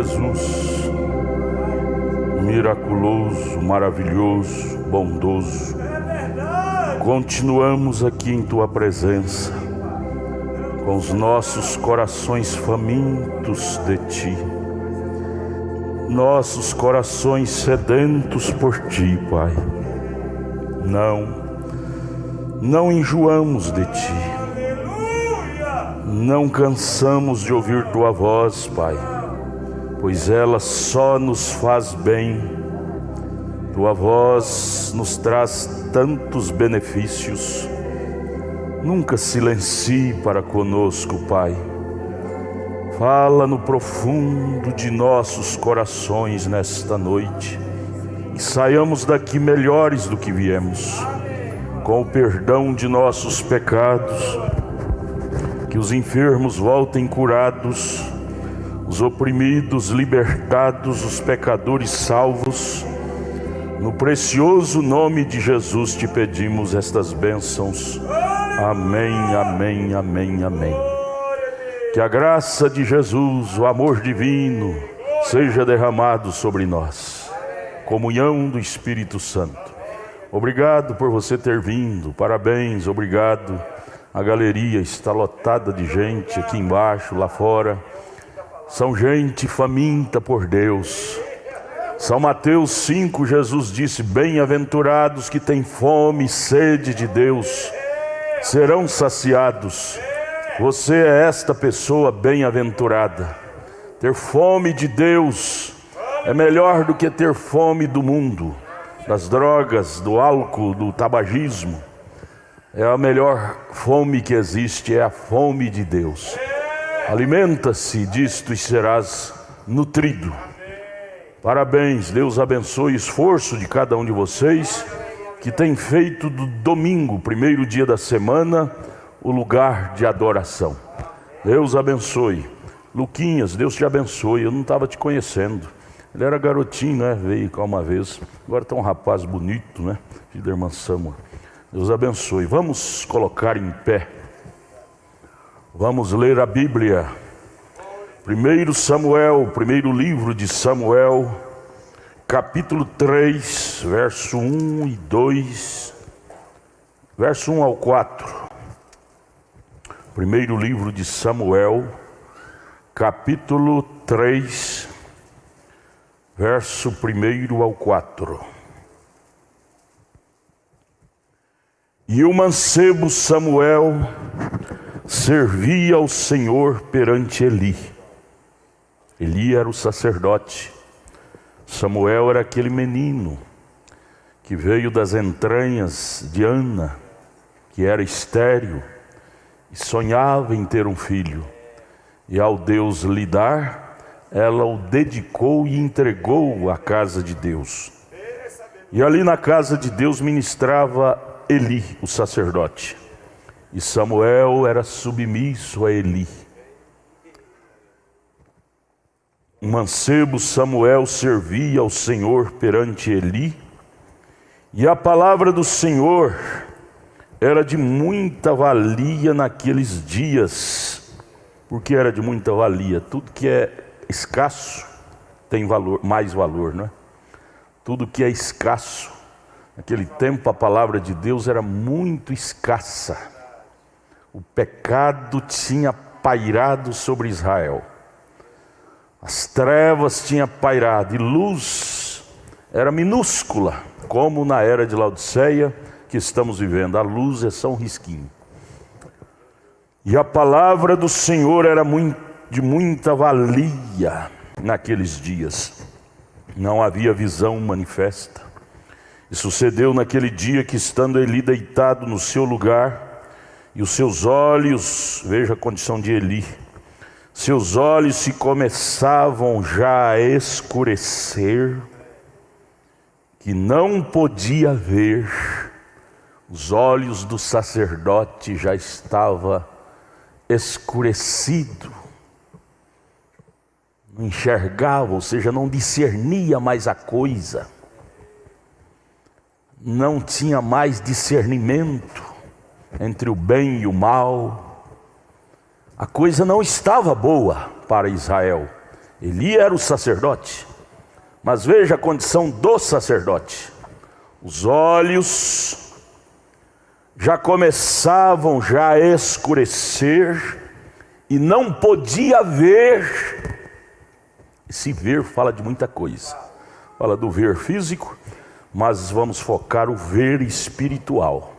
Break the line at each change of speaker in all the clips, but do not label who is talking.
Jesus, miraculoso, maravilhoso, bondoso, continuamos aqui em Tua presença, com os nossos corações famintos de Ti, nossos corações sedentos por Ti, Pai. Não enjoamos de Ti, não cansamos de ouvir Tua voz, Pai, pois ela só nos faz bem. Tua voz nos traz tantos benefícios. Nunca silencie para conosco, Pai. Fala no profundo de nossos corações nesta noite e saiamos daqui melhores do que viemos, com o perdão de nossos pecados, que os enfermos voltem curados, os oprimidos libertados, os pecadores salvos. No precioso nome de Jesus te pedimos estas bênçãos. Amém, amém, amém, amém. Que a graça de Jesus, o amor divino, seja derramado sobre nós. Comunhão do Espírito Santo. Obrigado por você ter vindo, parabéns, obrigado. A galeria está lotada de gente aqui embaixo, lá fora. São gente faminta por Deus. São Mateus 5, Jesus disse: bem-aventurados que têm fome e sede de Deus, serão saciados. Você é esta pessoa bem-aventurada. Ter fome de Deus é melhor do que ter fome do mundo, das drogas, do álcool, do tabagismo. É a melhor fome que existe, é a fome de Deus. Alimenta-se disto e serás nutrido. Parabéns, Deus abençoe o esforço de cada um de vocês que tem feito do domingo, primeiro dia da semana, o lugar de adoração. Deus abençoe. Luquinhas, Deus te abençoe. Eu não estava te conhecendo. Ele era garotinho, né? Veio cá uma vez. Agora está um rapaz bonito, né? Filho da irmã Samuel. Deus abençoe. Vamos colocar em pé. Vamos ler a Bíblia. Primeiro Samuel, primeiro livro de Samuel, capítulo 3, verso 1 e 2, verso 1 ao 4. Primeiro livro de Samuel, capítulo 3, verso 1 ao 4. E o mancebo Samuel servia ao Senhor perante Eli. Eli era o sacerdote. Samuel era aquele menino que veio das entranhas de Ana, que era estéril, e sonhava em ter um filho. E ao Deus lhe dar, ela o dedicou e entregou à casa de Deus. E ali na casa de Deus ministrava Eli, o sacerdote. E Samuel era submisso a Eli. O mancebo Samuel servia ao Senhor perante Eli, e a palavra do Senhor era de muita valia naqueles dias. Por que era de muita valia? Tudo que é escasso tem valor, mais valor, não é? Tudo que é escasso. Naquele tempo a palavra de Deus era muito escassa. O pecado tinha pairado sobre Israel. As trevas tinham pairado e luz era minúscula, como na era de Laodiceia que estamos vivendo. A luz é só um risquinho. E a palavra do Senhor era de muita valia naqueles dias. Não havia visão manifesta. E sucedeu naquele dia que, estando Eli deitado no seu lugar, e os seus olhos, veja a condição de Eli, seus olhos se começavam já a escurecer, que não podia ver, os olhos do sacerdote já estavam escurecidos, não enxergava, ou seja, não discernia mais a coisa, não tinha mais discernimento entre o bem e o mal. A coisa não estava boa para Israel. Eli era o sacerdote, mas veja a condição do sacerdote. Os olhos já começavam a escurecer e não podia ver. Esse ver fala de muita coisa. Fala do ver físico, mas vamos focar o ver espiritual.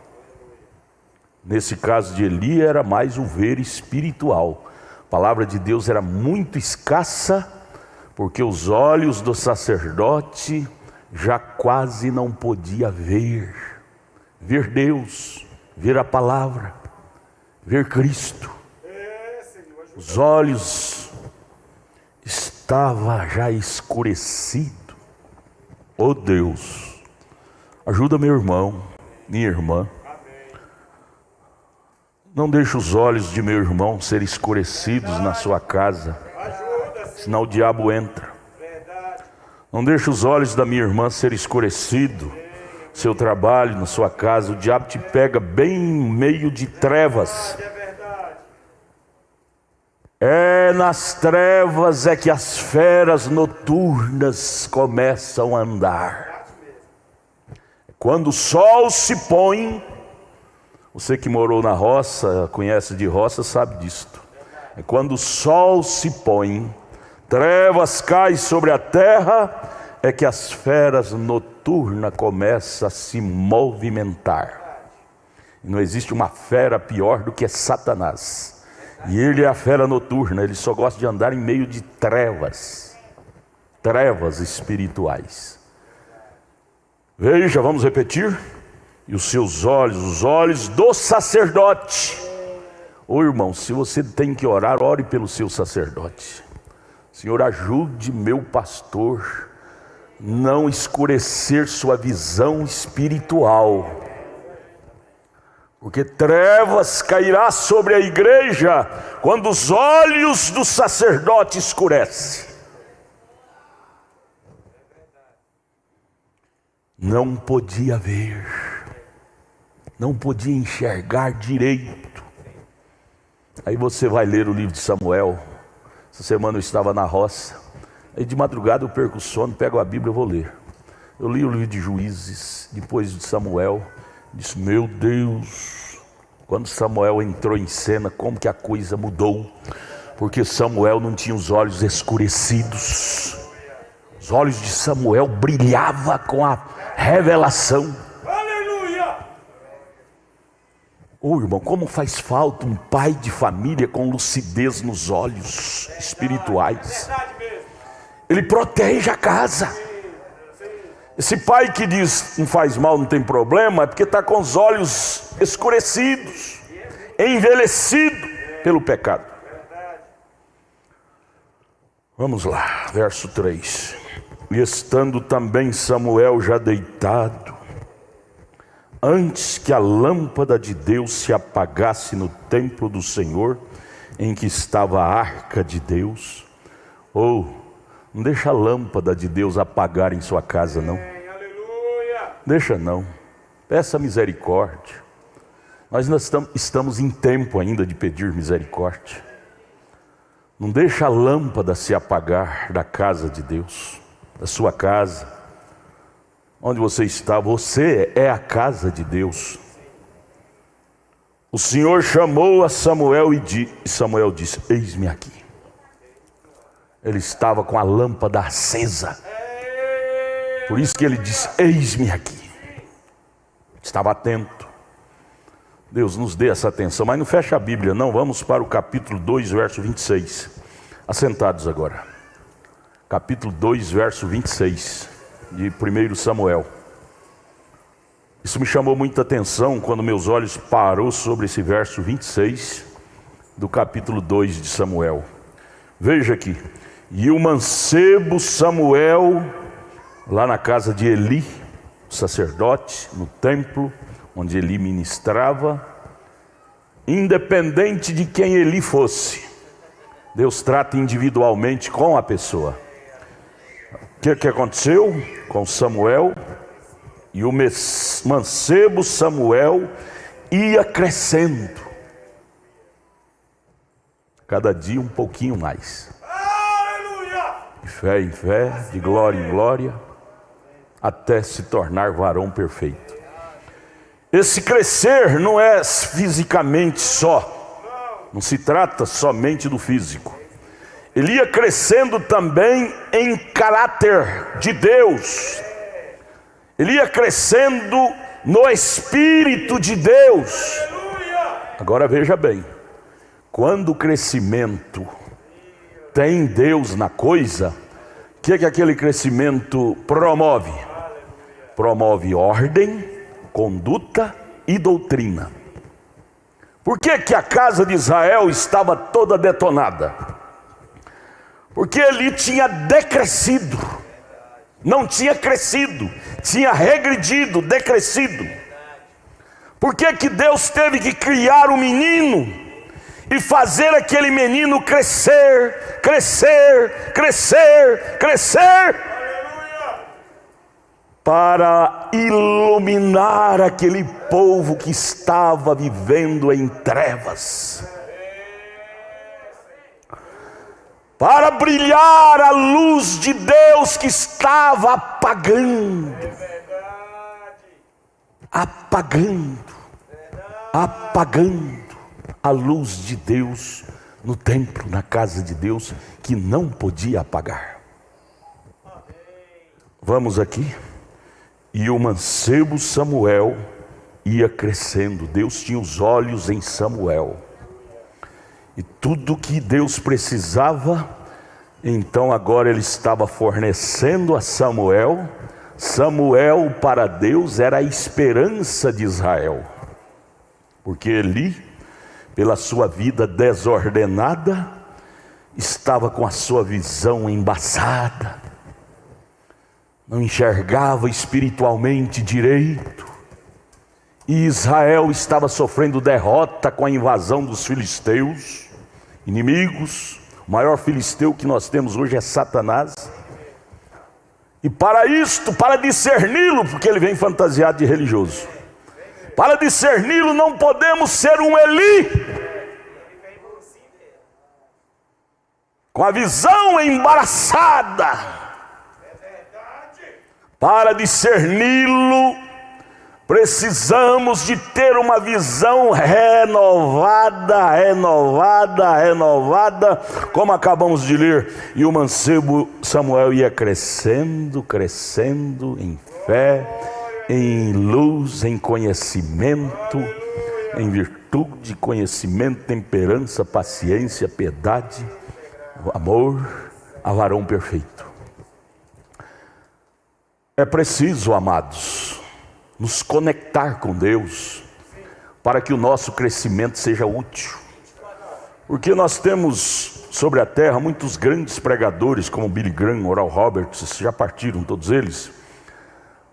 Nesse caso de Eli era mais o ver espiritual. A palavra de Deus era muito escassa, porque os olhos do sacerdote já quase não podia ver Deus, ver a palavra, ver Cristo. Os olhos estavam já escurecidos. Oh Deus, ajuda meu irmão, minha irmã. Não deixe os olhos de meu irmão serem escurecidos na sua casa, senão o diabo entra. Não deixe os olhos da minha irmã serem escurecidos no seu trabalho, na sua casa. O diabo te pega bem no meio de trevas. É nas trevas é que as feras noturnas começam a andar. Quando o sol se põe, você que morou na roça, conhece de roça, sabe disto. É quando o sol se põe, trevas caem sobre a terra, é que as feras noturnas começam a se movimentar. E não existe uma fera pior do que Satanás. E ele é a fera noturna, ele só gosta de andar em meio de trevas. Trevas espirituais. Veja, vamos repetir. E os seus olhos, os olhos do sacerdote. Ô irmão, se você tem que orar, ore pelo seu sacerdote. Senhor, ajude meu pastor não escurecer sua visão espiritual, porque trevas cairá sobre a igreja quando os olhos do sacerdote escurecem. Não podia ver, não podia enxergar direito. Aí você vai ler o livro de Samuel. Essa semana eu estava na roça, aí de madrugada eu perco o sono, pego a Bíblia e vou ler. Eu li o livro de Juízes, depois de Samuel. Disse, meu Deus, quando Samuel entrou em cena, como que a coisa mudou. Porque Samuel não tinha os olhos escurecidos. Os olhos de Samuel brilhavam com a revelação.
Aleluia!
Ô irmão, como faz falta um pai de família com lucidez nos olhos espirituais.
Verdade mesmo.
Ele protege a casa. Esse pai que diz não faz mal, não tem problema, é porque está com os olhos escurecidos, envelhecido pelo pecado. Vamos lá, verso 3. E estando também Samuel já deitado, antes que a lâmpada de Deus se apagasse no templo do Senhor, em que estava a arca de Deus. Não deixa a lâmpada de Deus apagar em sua casa, não.
Aleluia!
Deixa não. Peça misericórdia. Nós estamos em tempo ainda de pedir misericórdia. Não deixa a lâmpada se apagar da casa de Deus, da sua casa. Onde você está, você é a casa de Deus. O Senhor chamou a Samuel e Samuel disse, eis-me aqui. Ele estava com a lâmpada acesa. Por isso que ele disse, eis-me aqui. Estava atento. Deus nos dê essa atenção. Mas não fecha a Bíblia não. Vamos para o capítulo 2, verso 26. Assentados agora. Capítulo 2, verso 26 de 1 Samuel. Isso me chamou muita atenção quando meus olhos parou sobre esse verso 26 do capítulo 2 de Samuel. Veja aqui. E o mancebo Samuel, lá na casa de Eli, sacerdote, no templo onde Eli ministrava, independente de quem Eli fosse, Deus trata individualmente com a pessoa. O que aconteceu com Samuel? E o mancebo Samuel ia crescendo, cada dia um pouquinho mais.
Aleluia!
fé em fé, de glória em glória, até se tornar varão perfeito. Esse crescer não é fisicamente só, não se trata somente do físico. Ele ia crescendo também em caráter de Deus. Ele ia crescendo no Espírito de Deus. Agora veja bem, quando o crescimento tem Deus na coisa, o que aquele crescimento promove? Promove ordem, conduta e doutrina. Por que a casa de Israel estava toda detonada? Porque ele tinha decrescido, não tinha crescido, tinha regredido, decrescido. Por que Deus teve que criar um menino e fazer aquele menino crescer, crescer, crescer, crescer, para iluminar aquele povo que estava vivendo em trevas, para brilhar a luz de Deus que estava apagando, apagando a luz de Deus no templo, na casa de Deus, que não podia apagar. Vamos aqui. E o mancebo Samuel ia crescendo. Deus tinha os olhos em Samuel. E tudo que Deus precisava, então agora ele estava fornecendo a Samuel. Samuel para Deus era a esperança de Israel. Porque Eli, pela sua vida desordenada, estava com a sua visão embaçada. Não enxergava espiritualmente direito. E Israel estava sofrendo derrota com a invasão dos filisteus, inimigos. O maior filisteu que nós temos hoje é Satanás. E para isto, para discerni-lo, porque ele vem fantasiado de religioso, para discerni-lo não podemos ser um Eli, com a visão embaraçada. Para discerni-lo, precisamos de ter uma visão renovada, como acabamos de ler. E o mancebo Samuel ia crescendo, crescendo em fé, em luz, em conhecimento, em virtude, conhecimento, temperança, paciência, piedade, amor, a varão perfeito. É preciso, amados, nos conectar com Deus para que o nosso crescimento seja útil. Porque nós temos sobre a terra muitos grandes pregadores como Billy Graham, Oral Roberts, já partiram todos eles.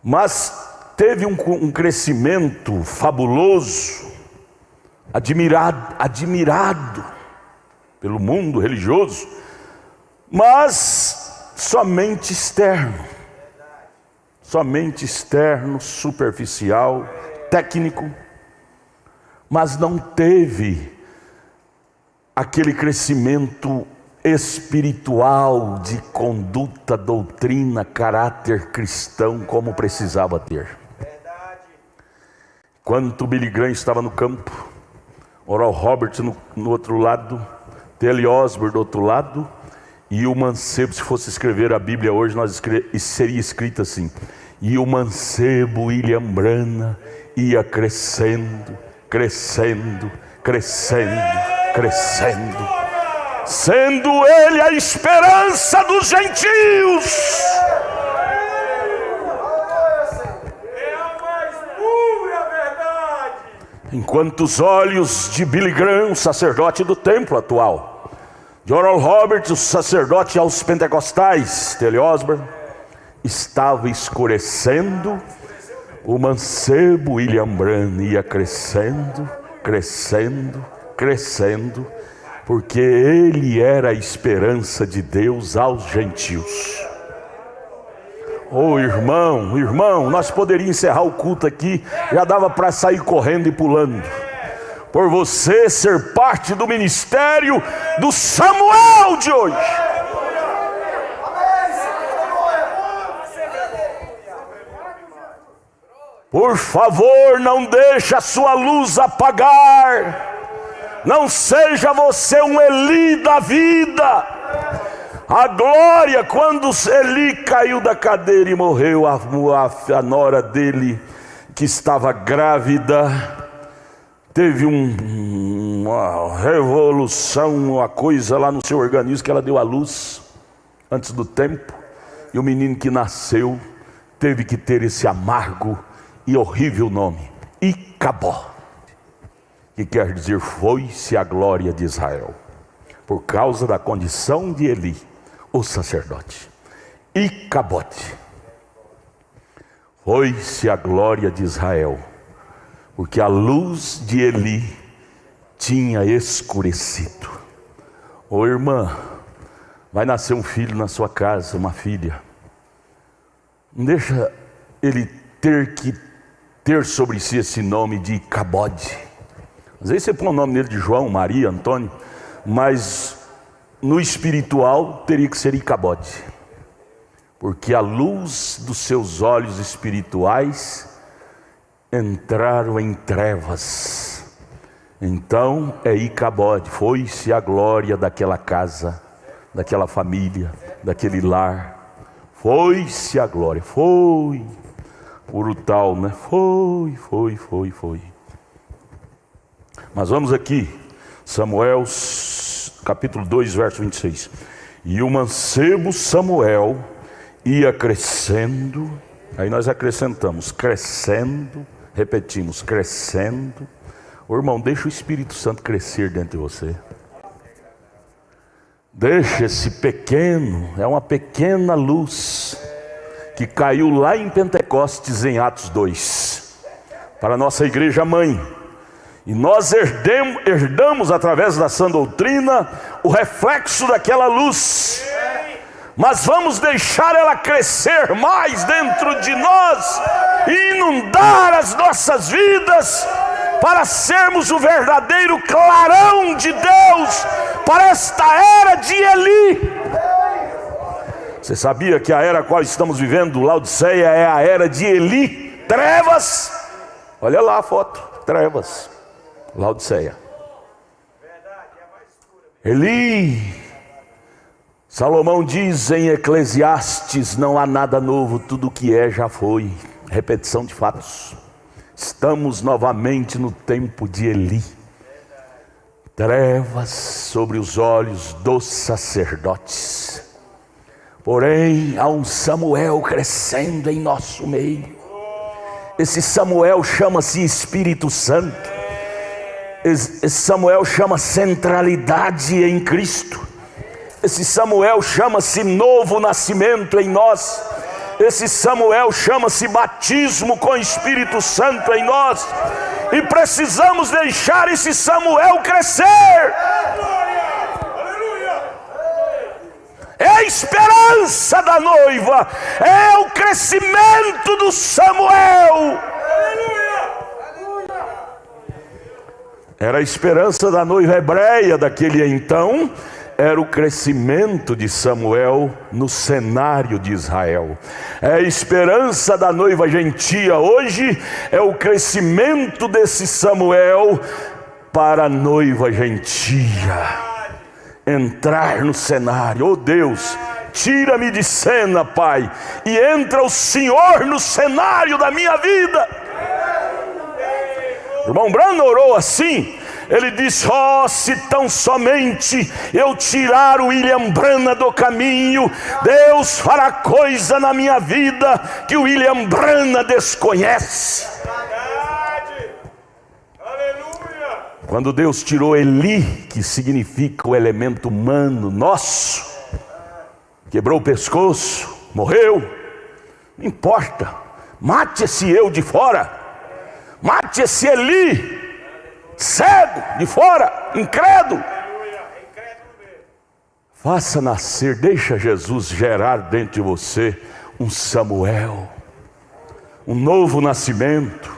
Mas teve um crescimento fabuloso, admirado pelo mundo religioso, mas somente externo. Somente externo, superficial, técnico, mas não teve aquele crescimento espiritual de conduta, doutrina, caráter cristão como precisava ter. Quando Billy Graham estava no campo, Oral Roberts no outro lado, T.L. Osborne do outro lado, e o mancebo, se fosse escrever a Bíblia hoje, seria escrito assim: e o mancebo William Branham ia crescendo, crescendo, crescendo, crescendo, sendo ele a esperança dos gentios.
É a mais pura verdade.
Enquanto os olhos de Billy Graham, sacerdote do templo atual, de Oral Roberts, o sacerdote aos pentecostais, T.L. Osborne, estava escurecendo, o mancebo William Branham ia crescendo, crescendo, crescendo, porque ele era a esperança de Deus aos gentios. Oh irmão, nós poderíamos encerrar o culto aqui, já dava para sair correndo e pulando, por você ser parte do ministério do Samuel de hoje. Por favor, não deixe a sua luz apagar. Não seja você um Eli da vida. A glória, quando Eli caiu da cadeira e morreu, a nora dele, que estava grávida, teve uma revolução, uma coisa lá no seu organismo, que ela deu à luz antes do tempo. E o menino que nasceu teve que ter esse amargo e horrível nome, Icabode, que quer dizer foi-se a glória de Israel, por causa da condição de Eli, o sacerdote. Icabode, foi-se a glória de Israel, porque a luz de Eli tinha escurecido. Ô irmã, vai nascer um filho na sua casa, uma filha. Não deixa ele ter que ter sobre si esse nome de Icabode. Às vezes você põe o nome dele de João, Maria, Antônio, mas no espiritual teria que ser Icabode, porque a luz dos seus olhos espirituais entraram em trevas. Então é Icabode, foi-se a glória daquela casa, daquela família, daquele lar. Foi-se a glória, foi brutal, né? Foi. Mas vamos aqui, Samuel, capítulo 2, verso 26. E o mancebo Samuel ia crescendo, aí nós acrescentamos, crescendo, repetimos, crescendo. Ô irmão, deixa o Espírito Santo crescer dentro de você. Deixa esse pequeno, é uma pequena luz que caiu lá em Pentecostes, em Atos 2, para a nossa igreja mãe. E nós herdamos através da sã doutrina o reflexo daquela luz. Mas vamos deixar ela crescer mais dentro de nós e inundar as nossas vidas, para sermos o verdadeiro clarão de Deus para esta era de Eli. Você sabia que a era a qual estamos vivendo, Laodiceia, é a era de Eli? Trevas. Olha lá a foto, trevas. Laodiceia. Eli. Salomão diz em Eclesiastes: não há nada novo, tudo o que é já foi. Repetição de fatos. Estamos novamente no tempo de Eli. Trevas sobre os olhos dos sacerdotes. Porém, há um Samuel crescendo em nosso meio. Esse Samuel chama-se Espírito Santo. Esse Samuel chama centralidade em Cristo. Esse Samuel chama-se novo nascimento em nós. Esse Samuel chama-se batismo com o Espírito Santo em nós. E precisamos deixar esse Samuel crescer. É a esperança da noiva, é o crescimento do Samuel. Era a esperança da noiva hebreia daquele então, era o crescimento de Samuel no cenário de Israel. É a esperança da noiva gentia hoje, é o crescimento desse Samuel para a noiva gentia entrar no cenário. Oh Deus, tira-me de cena, Pai, e entra o Senhor no cenário da minha vida. O irmão Branham orou assim. Ele disse: oh, se tão somente eu tirar o William Branham do caminho, Deus fará coisa na minha vida que o William Branham desconhece. Quando Deus tirou Eli, que significa o elemento humano nosso, quebrou o pescoço, morreu, não importa, mate esse eu de fora, mate esse Eli, cego de fora, incrédulo. Faça nascer, deixa Jesus gerar dentro de você um Samuel, um novo nascimento,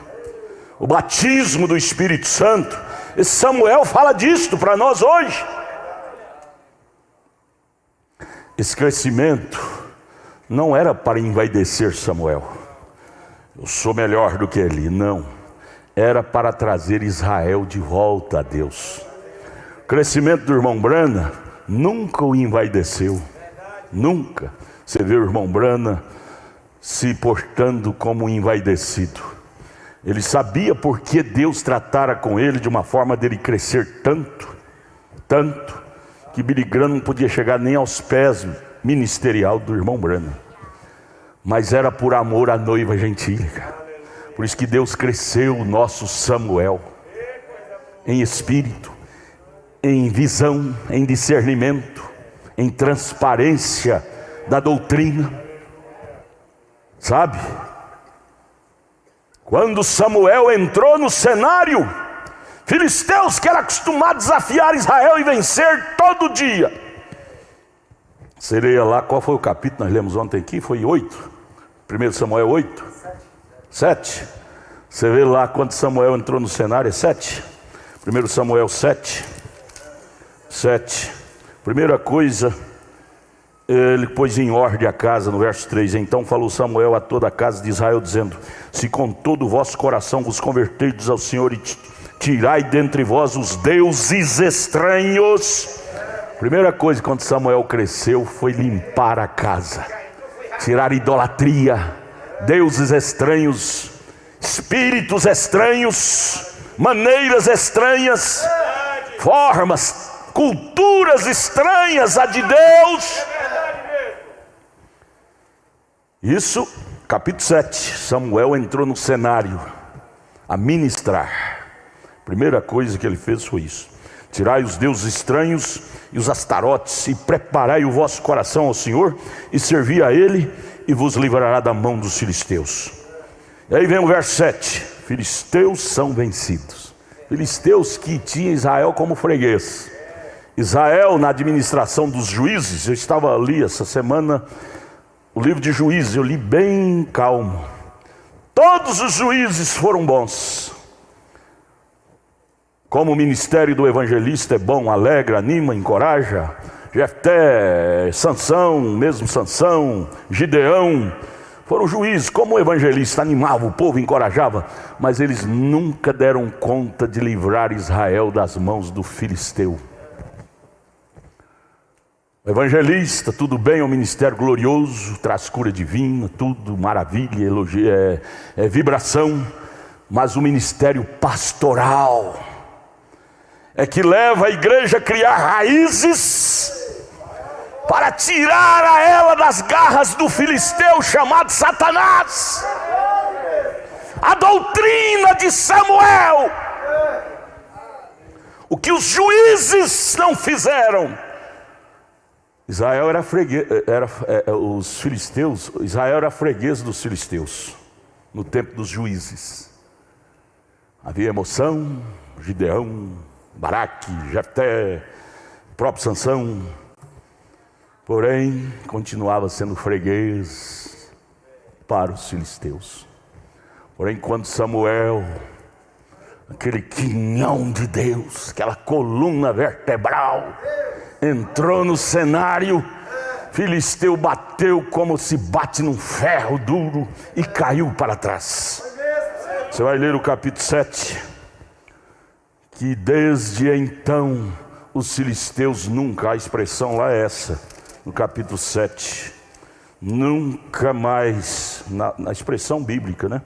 o batismo do Espírito Santo. Esse Samuel fala disto para nós hoje. Esse crescimento não era para envaidecer Samuel. eu sou melhor do que ele. Não, era para trazer Israel de volta a Deus. O crescimento do irmão Brana nunca o envaideceu, nunca. Você vê o irmão Brana se portando como um envaidecido. Ele sabia porque Deus tratara com ele de uma forma dele crescer tanto, que Billy Graham não podia chegar nem aos pés ministerial do irmão Brana. Mas era por amor à noiva gentílica. Por isso que Deus cresceu o nosso Samuel, em espírito, em visão, em discernimento, em transparência da doutrina. Sabe? Quando Samuel entrou no cenário, filisteus que eram acostumados a desafiar Israel e vencer todo dia. Você leia lá, qual foi o capítulo nós lemos ontem aqui? Foi 8. 1 Samuel 8? 7. Você vê lá quando Samuel entrou no cenário, é 7. 1 Samuel 7. Primeira coisa, ele pôs em ordem a casa, no verso 3. Então falou Samuel a toda a casa de Israel, dizendo: se com todo o vosso coração vos converterdes ao Senhor e tirai dentre vós os deuses estranhos. Primeira coisa, quando Samuel cresceu, foi limpar a casa, tirar idolatria, deuses estranhos, espíritos estranhos, maneiras estranhas, formas, culturas estranhas a de Deus. Isso, capítulo 7. Samuel entrou no cenário a ministrar. Primeira coisa que ele fez foi isso: tirai os deuses estranhos e os astarotes, e preparai o vosso coração ao Senhor, e servi a Ele, e vos livrará da mão dos filisteus. E aí vem o verso 7. Filisteus são vencidos. Filisteus que tinham Israel como freguês. Israel, na administração dos juízes, eu estava ali essa semana, o livro de Juízes, eu li bem calmo. Todos os juízes foram bons. Como o ministério do evangelista é bom, alegra, anima, encoraja. Jefté, Sansão, Gideão, foram juízes. Como o evangelista animava o povo, encorajava, mas eles nunca deram conta de livrar Israel das mãos do filisteu. O evangelista, tudo bem, é um ministério glorioso, traz cura divina, tudo maravilha, elogio, vibração. Mas o ministério pastoral é que leva a igreja a criar raízes para tirar a ela das garras do filisteu chamado Satanás. A doutrina de Samuel, o que os juízes não fizeram. Israel era freguês, os filisteus, Israel era freguês dos filisteus no tempo dos juízes. Havia emoção, Gideão, Baraque, Jefté, próprio Sansão, porém continuava sendo freguês para os filisteus. Porém, quando Samuel, aquele quinhão de Deus, aquela coluna vertebral, entrou no cenário, filisteu bateu como se bate num ferro duro e caiu para trás. Você vai ler o capítulo 7, que desde então os filisteus nunca, a expressão lá é essa, no capítulo 7, nunca mais, na expressão bíblica, né?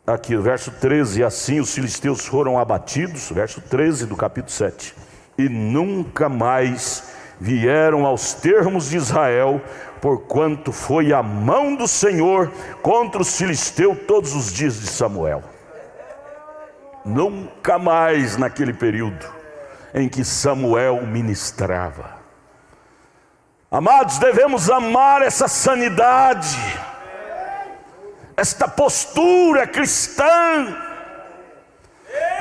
Aqui, o verso 13, assim os filisteus foram abatidos, verso 13 do capítulo 7, e nunca mais vieram aos termos de Israel, porquanto foi a mão do Senhor contra os filisteus todos os dias de Samuel. Nunca mais naquele período em que Samuel ministrava. Amados, devemos amar essa sanidade, esta postura cristã.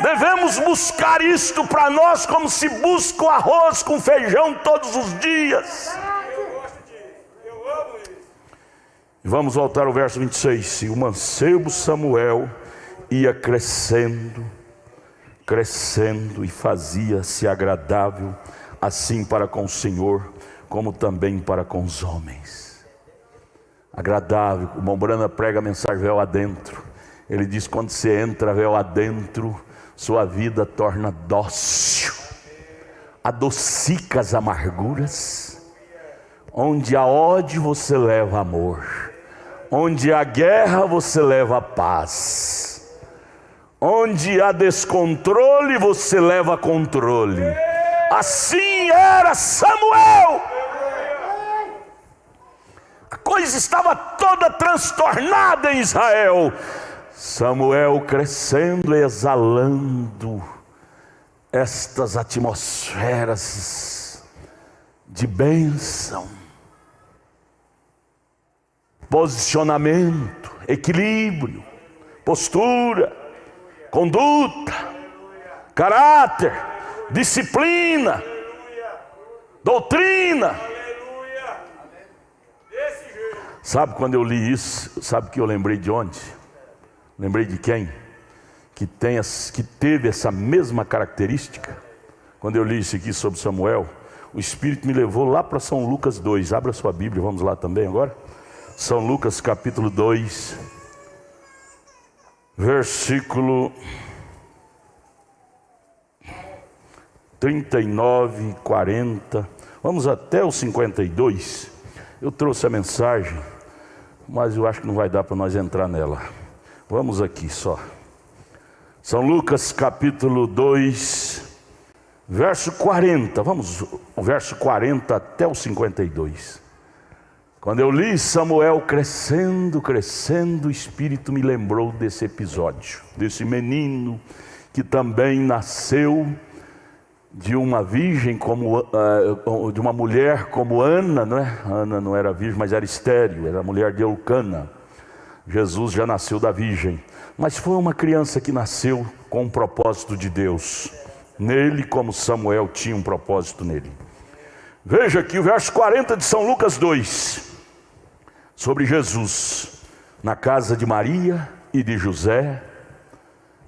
Devemos buscar isto para nós como se busca o arroz com feijão todos os dias. E vamos voltar ao verso 26. E o mancebo Samuel ia crescendo e fazia-se agradável, assim para com o Senhor, como também para com os homens. agradável. O irmão Brana prega a mensagem véu adentro. Ele diz: quando você entra véu adentro, sua vida torna dócil, adocica as amarguras. Onde há ódio você leva amor, onde há guerra você leva paz, onde há descontrole você leva controle. Assim era Samuel. A coisa estava toda transtornada em Israel. Samuel crescendo, exalando estas atmosferas de bênção, posicionamento, equilíbrio, postura, conduta, caráter, disciplina, doutrina. Sabe quando eu li isso, sabe que eu lembrei de onde? Lembrei de quem? Que teve essa mesma característica. Quando eu li isso aqui sobre Samuel, o Espírito me levou lá para São Lucas 2. Abra sua Bíblia, vamos lá também agora. São Lucas capítulo 2, versículo 39, 40, vamos até o 52. Eu trouxe a mensagem, mas eu acho que não vai dar para nós entrar nela. Vamos aqui só. São Lucas capítulo 2, verso 40. Vamos, o verso 40 até o 52. Quando eu li Samuel crescendo, o Espírito me lembrou desse episódio, desse menino que também nasceu de uma virgem, de uma mulher como Ana, não é? Ana não era virgem, mas era estéril, era a mulher de Eucana. Jesus já nasceu da virgem, mas foi uma criança que nasceu com um propósito de Deus nele, como Samuel tinha um propósito nele. Veja aqui o verso 40 de São Lucas 2, sobre Jesus, na casa de Maria e de José,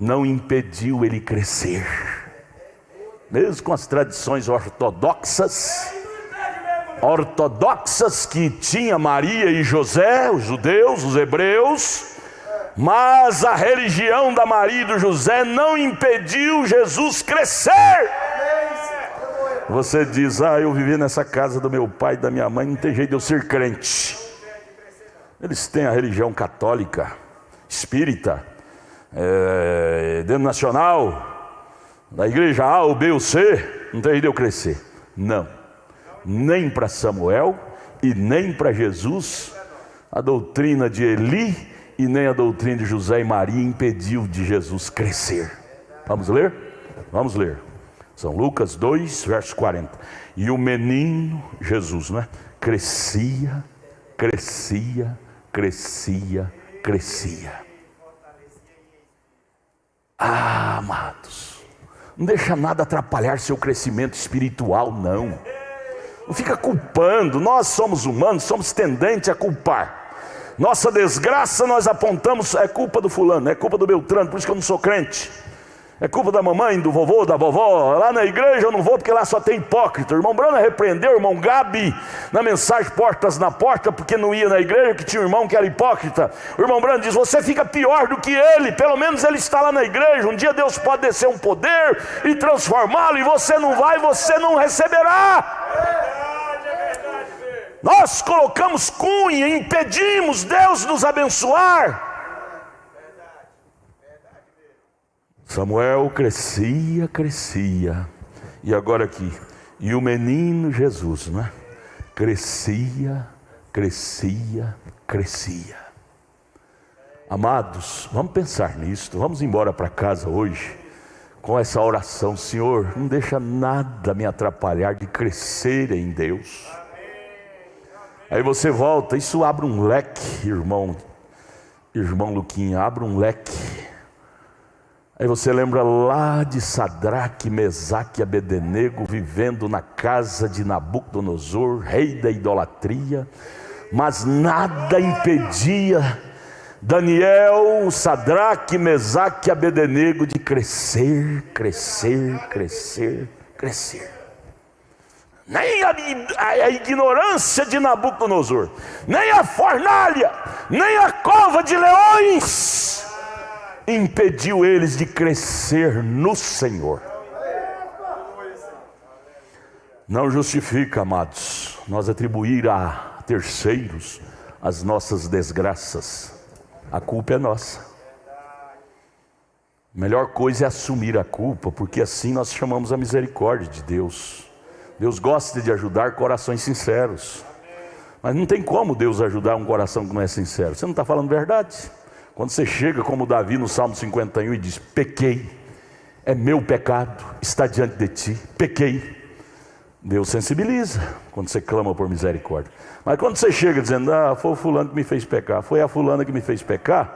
não impediu ele crescer, mesmo com as tradições ortodoxas que tinha Maria e José, os judeus, os hebreus, mas a religião da Maria e do José não impediu Jesus crescer. Você diz: eu vivi nessa casa do meu pai e da minha mãe, não tem jeito de eu ser crente. Eles têm a religião católica, espírita, denominacional, da igreja A, ou B ou C, não tem jeito de eu crescer. Não. Nem para Samuel e nem para Jesus a doutrina de Eli e nem a doutrina de José e Maria impediu de Jesus crescer. Vamos ler? Vamos ler. São Lucas 2, verso 40. E o menino Jesus, não é? Crescia. Amados, não deixa nada atrapalhar seu crescimento espiritual, não. Não fica culpando. Nós somos humanos, somos tendentes a culpar. Nossa desgraça nós apontamos: é culpa do fulano, é culpa do Beltrano, por isso que eu não sou crente. É culpa da mamãe, do vovô, da vovó. Lá na igreja eu não vou porque lá só tem hipócrita. O irmão Brana repreendeu o irmão Gabi na mensagem Portas na Porta, porque não ia na igreja, que tinha um irmão que era hipócrita. O irmão Brana diz: você fica pior do que ele, pelo menos ele está lá na igreja. Um dia Deus pode descer um poder e transformá-lo, e você não vai, você não receberá. Nós colocamos cunha, impedimos Deus nos abençoar. Samuel crescia. E agora aqui, e o menino Jesus, não é? Crescia. Amados, vamos pensar nisso. Vamos embora para casa hoje com essa oração: Senhor, não deixa nada me atrapalhar de crescer em Deus. Aí você volta, isso abre um leque, irmão Luquinha, abre um leque. Aí você lembra lá de Sadraque, Mesaque e Abednego vivendo na casa de Nabucodonosor, rei da idolatria, mas nada impedia Daniel, Sadraque, Mesaque e Abednego de crescer. nem a ignorância de Nabucodonosor, nem a fornalha, nem a cova de leões impediu eles de crescer no Senhor. Não justifica, amados, nós atribuir a terceiros as nossas desgraças. A culpa é nossa. A melhor coisa é assumir a culpa, porque assim nós chamamos a misericórdia de Deus. Deus gosta de ajudar corações sinceros. Mas não tem como Deus ajudar um coração que não é sincero. Você não está falando verdade? Quando você chega como Davi no Salmo 51 e diz: pequei, é meu pecado, está diante de ti, pequei. Deus sensibiliza quando você clama por misericórdia. Mas quando você chega dizendo: foi o fulano que me fez pecar, foi a fulana que me fez pecar,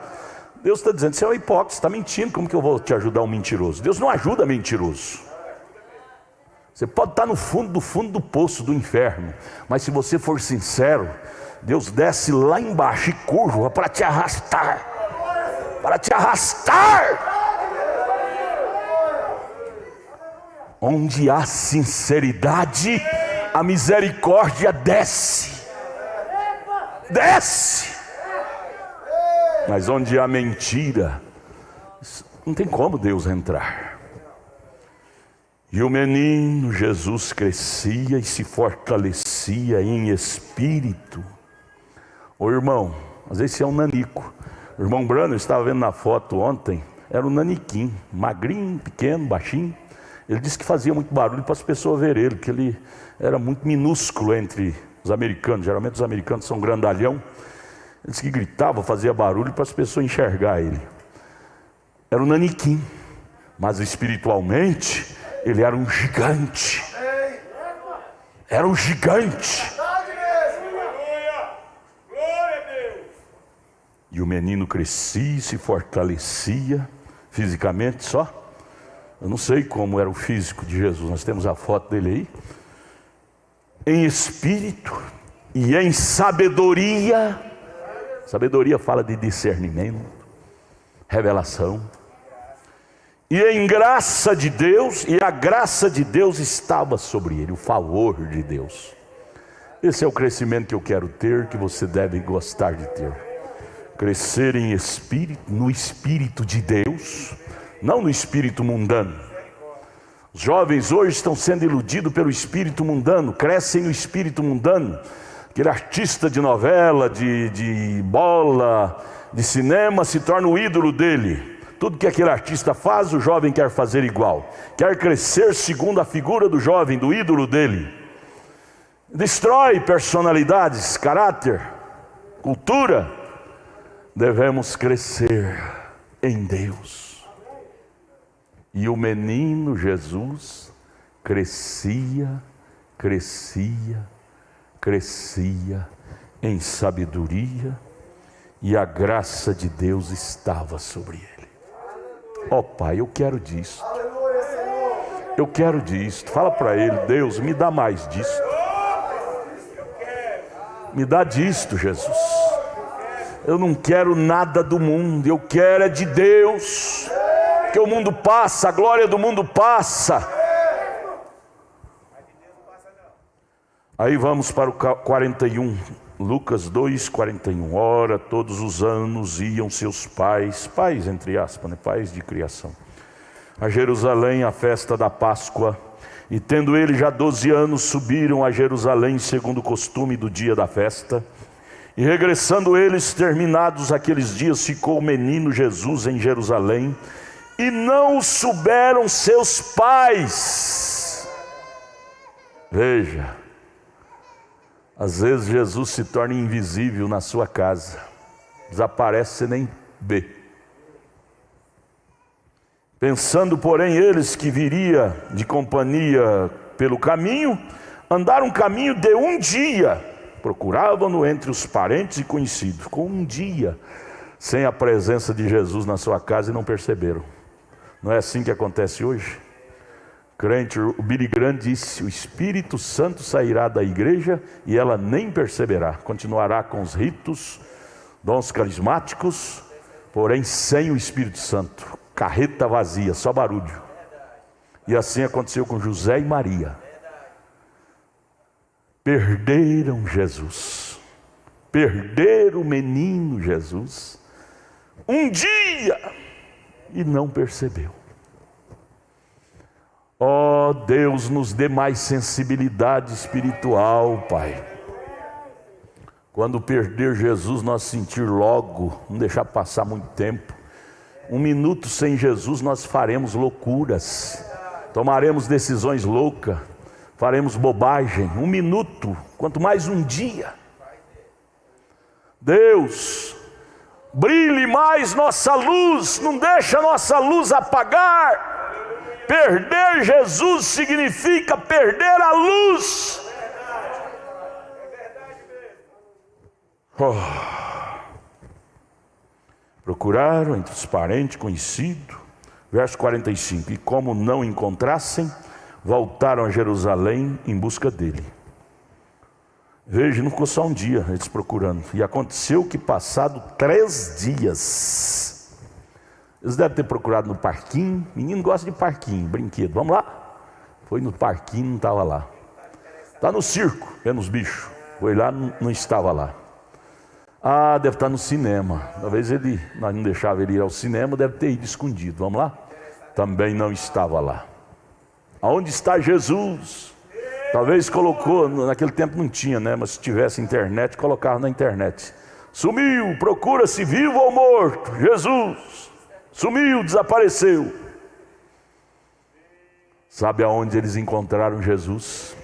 Deus está dizendo: você é um hipócrita, você está mentindo, como que eu vou te ajudar um mentiroso? Deus não ajuda mentiroso. Você pode estar no fundo do poço do inferno, mas se você for sincero, Deus desce lá embaixo e curva para te arrastar. Para te arrastar. Onde há sinceridade, a misericórdia desce. Desce. Mas onde há mentira, não tem como Deus entrar. E o menino Jesus crescia e se fortalecia em espírito. Ô irmão, às vezes você é um nanico. O irmão Brano, eu estava vendo na foto ontem, era um naniquinho, magrinho, pequeno, baixinho. Ele disse que fazia muito barulho para as pessoas verem ele, que ele era muito minúsculo entre os americanos. Geralmente os americanos são grandalhão. Ele disse que gritava, fazia barulho para as pessoas enxergar ele. Era um naniquinho, mas espiritualmente ele era um gigante. Era um gigante. E o menino crescia, se fortalecia fisicamente só. Eu não sei como era o físico de Jesus, nós temos a foto dele aí. Em espírito e em sabedoria. Sabedoria fala de discernimento, revelação. E em graça de Deus, e a graça de Deus estava sobre ele, o favor de Deus. Esse é o crescimento que eu quero ter, que você deve gostar de ter. Crescer em espírito, no espírito de Deus, não no espírito mundano. Os jovens hoje estão sendo iludidos pelo espírito mundano, crescem no espírito mundano. Aquele artista de novela, de bola, de cinema se torna o ídolo dele. Tudo que aquele artista faz, o jovem quer fazer igual. Quer crescer segundo a figura do jovem, do ídolo dele. Destrói personalidades, caráter, cultura. Devemos crescer em Deus. E o menino Jesus crescia em sabedoria, e a graça de Deus estava sobre ele. Ó Pai, eu quero disso. Eu quero disso. Fala para ele: Deus, me dá mais disso. Me dá disto, Jesus. Eu não quero nada do mundo, eu quero é de Deus. Porque o mundo passa, a glória do mundo passa. Aí vamos para o 41, Lucas 2, 41. Ora, todos os anos iam seus pais entre aspas, né? Pais de criação, a Jerusalém, à festa da Páscoa. E tendo ele já 12 anos, subiram a Jerusalém, segundo o costume do dia da festa. E regressando eles, terminados aqueles dias, ficou o menino Jesus em Jerusalém, e não o souberam seus pais. Veja, às vezes Jesus se torna invisível na sua casa, desaparece, você nem vê. Pensando, porém, eles que viria de companhia pelo caminho, andaram um caminho de um dia, procuravam-no entre os parentes e conhecidos. Ficou um dia sem a presença de Jesus na sua casa e não perceberam. Não é assim que acontece hoje? Crente, o Billy Graham disse: o Espírito Santo sairá da igreja e ela nem perceberá. Continuará com os ritos, dons carismáticos, porém sem o Espírito Santo. Carreta vazia, só barulho. E assim aconteceu com José e Maria. perderam Jesus, perderam o menino Jesus, um dia, e não percebeu. Ó Deus, nos dê mais sensibilidade espiritual, Pai. Quando perder Jesus, nós sentir logo, não deixar passar muito tempo. 1 minuto sem Jesus, nós faremos loucuras, tomaremos decisões loucas, faremos bobagem. 1 minuto, quanto mais um dia. Deus, brilhe mais nossa luz, não deixa nossa luz apagar. Perder Jesus significa perder a luz. Procuraram entre os parentes conhecidos, verso 45, e como não encontrassem, voltaram a Jerusalém em busca dele. Veja, não ficou só um dia eles procurando, e aconteceu que passado 3 dias, eles devem ter procurado no parquinho. Menino gosta de parquinho, brinquedo, vamos lá? Foi no parquinho, não estava lá. Está no circo, vendo os bichos, foi lá, não estava lá. Ah, deve estar no cinema. Talvez nós não deixava ele ir ao cinema, deve ter ido escondido. Vamos lá? Também não estava lá. Aonde está Jesus? Talvez colocou, naquele tempo não tinha, né? Mas se tivesse internet, colocava na internet. Sumiu, procura-se vivo ou morto. Jesus sumiu, desapareceu. Sabe aonde eles encontraram Jesus?